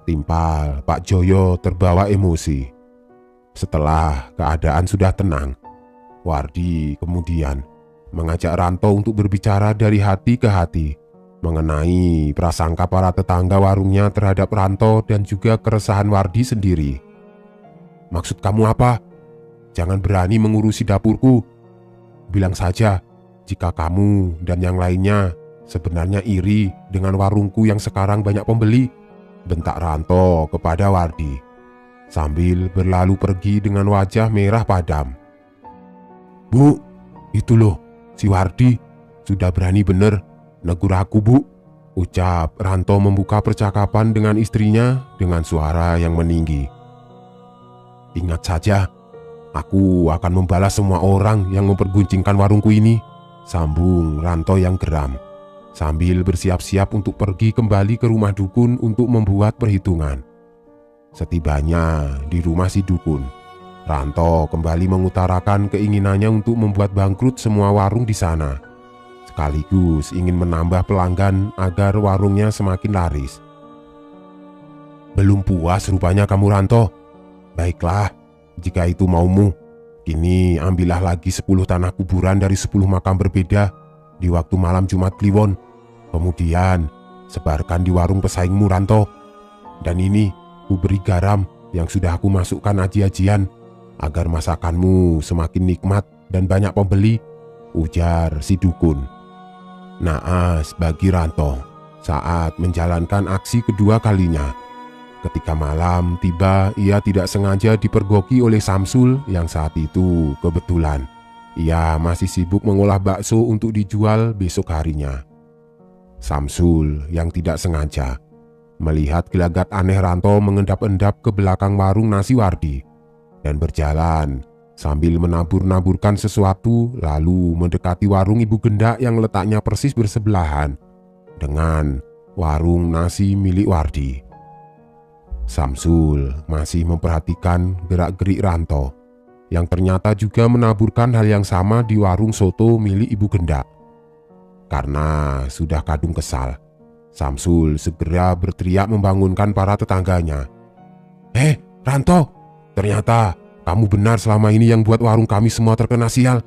Timpal Pak Joyo terbawa emosi. Setelah keadaan sudah tenang, Wardi kemudian mengajak Ranto untuk berbicara dari hati ke hati mengenai prasangka para tetangga warungnya terhadap Ranto dan juga keresahan Wardi sendiri. Maksud kamu apa? Jangan berani mengurusi dapurku. Bilang saja jika kamu dan yang lainnya sebenarnya iri dengan warungku yang sekarang banyak pembeli, bentak Ranto kepada Wardi sambil berlalu pergi dengan wajah merah padam. Bu, itu loh, si Wardi sudah berani bener negur aku Bu, ucap Ranto membuka percakapan dengan istrinya dengan suara yang meninggi. Ingat saja, aku akan membalas semua orang yang memperguncingkan warungku ini, sambung Ranto yang geram, sambil bersiap-siap untuk pergi kembali ke rumah dukun untuk membuat perhitungan. Setibanya di rumah si dukun, Ranto kembali mengutarakan keinginannya untuk membuat bangkrut semua warung di sana, sekaligus ingin menambah pelanggan agar warungnya semakin laris. Belum puas rupanya kamu Ranto? Baiklah, jika itu maumu, kini ambillah lagi 10 tanah kuburan dari 10 makam berbeda di waktu malam Jumat Kliwon. Kemudian sebarkan di warung pesaingmu Ranto. Dan ini ku beri garam yang sudah aku masukkan aji-ajian agar masakanmu semakin nikmat dan banyak pembeli, ujar si dukun. Naas bagi Ranto saat menjalankan aksi kedua kalinya. Ketika malam tiba, ia tidak sengaja dipergoki oleh Samsul yang saat itu kebetulan ia masih sibuk mengolah bakso untuk dijual besok harinya. Samsul yang tidak sengaja melihat gelagat aneh Ranto mengendap-endap ke belakang warung nasi Wardi dan berjalan sambil menabur-naburkan sesuatu, lalu mendekati warung Ibu Genda yang letaknya persis bersebelahan dengan warung nasi milik Wardi. Samsul masih memperhatikan gerak-gerik Ranto yang ternyata juga menaburkan hal yang sama di warung soto milik Ibu Genda. Karena sudah kadung kesal, Samsul segera berteriak membangunkan para tetangganya. Ranto, ternyata kamu benar selama ini yang buat warung kami semua terkena sial.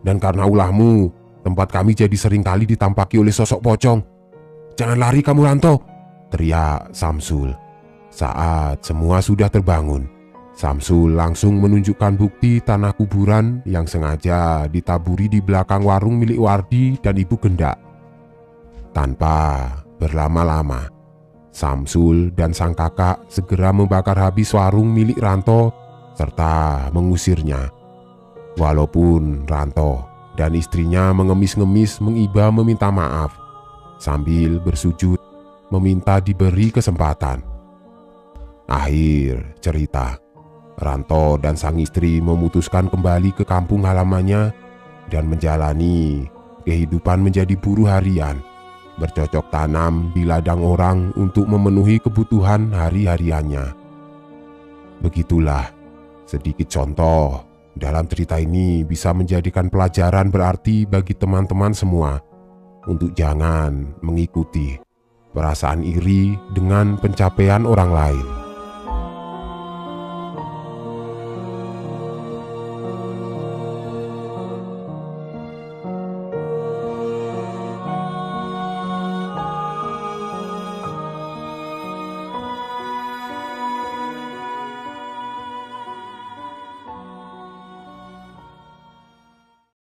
Dan karena ulahmu, tempat kami jadi sering kali ditampaki oleh sosok pocong. Jangan lari kamu Ranto, teriak Samsul. Saat semua sudah terbangun, Samsul langsung menunjukkan bukti tanah kuburan yang sengaja ditaburi di belakang warung milik Wardi dan Ibu Genda. Tanpa berlama-lama, Samsul dan sang kakak segera membakar habis warung milik Ranto serta mengusirnya. Walaupun Ranto dan istrinya mengemis-ngemis mengiba meminta maaf sambil bersujud meminta diberi kesempatan. Akhir cerita, Ranto dan sang istri memutuskan kembali ke kampung halamannya dan menjalani kehidupan menjadi buruh harian, bercocok tanam di ladang orang untuk memenuhi kebutuhan hari-hariannya. Begitulah sedikit contoh dalam cerita ini bisa menjadikan pelajaran berarti bagi teman-teman semua untuk jangan mengikuti perasaan iri dengan pencapaian orang lain.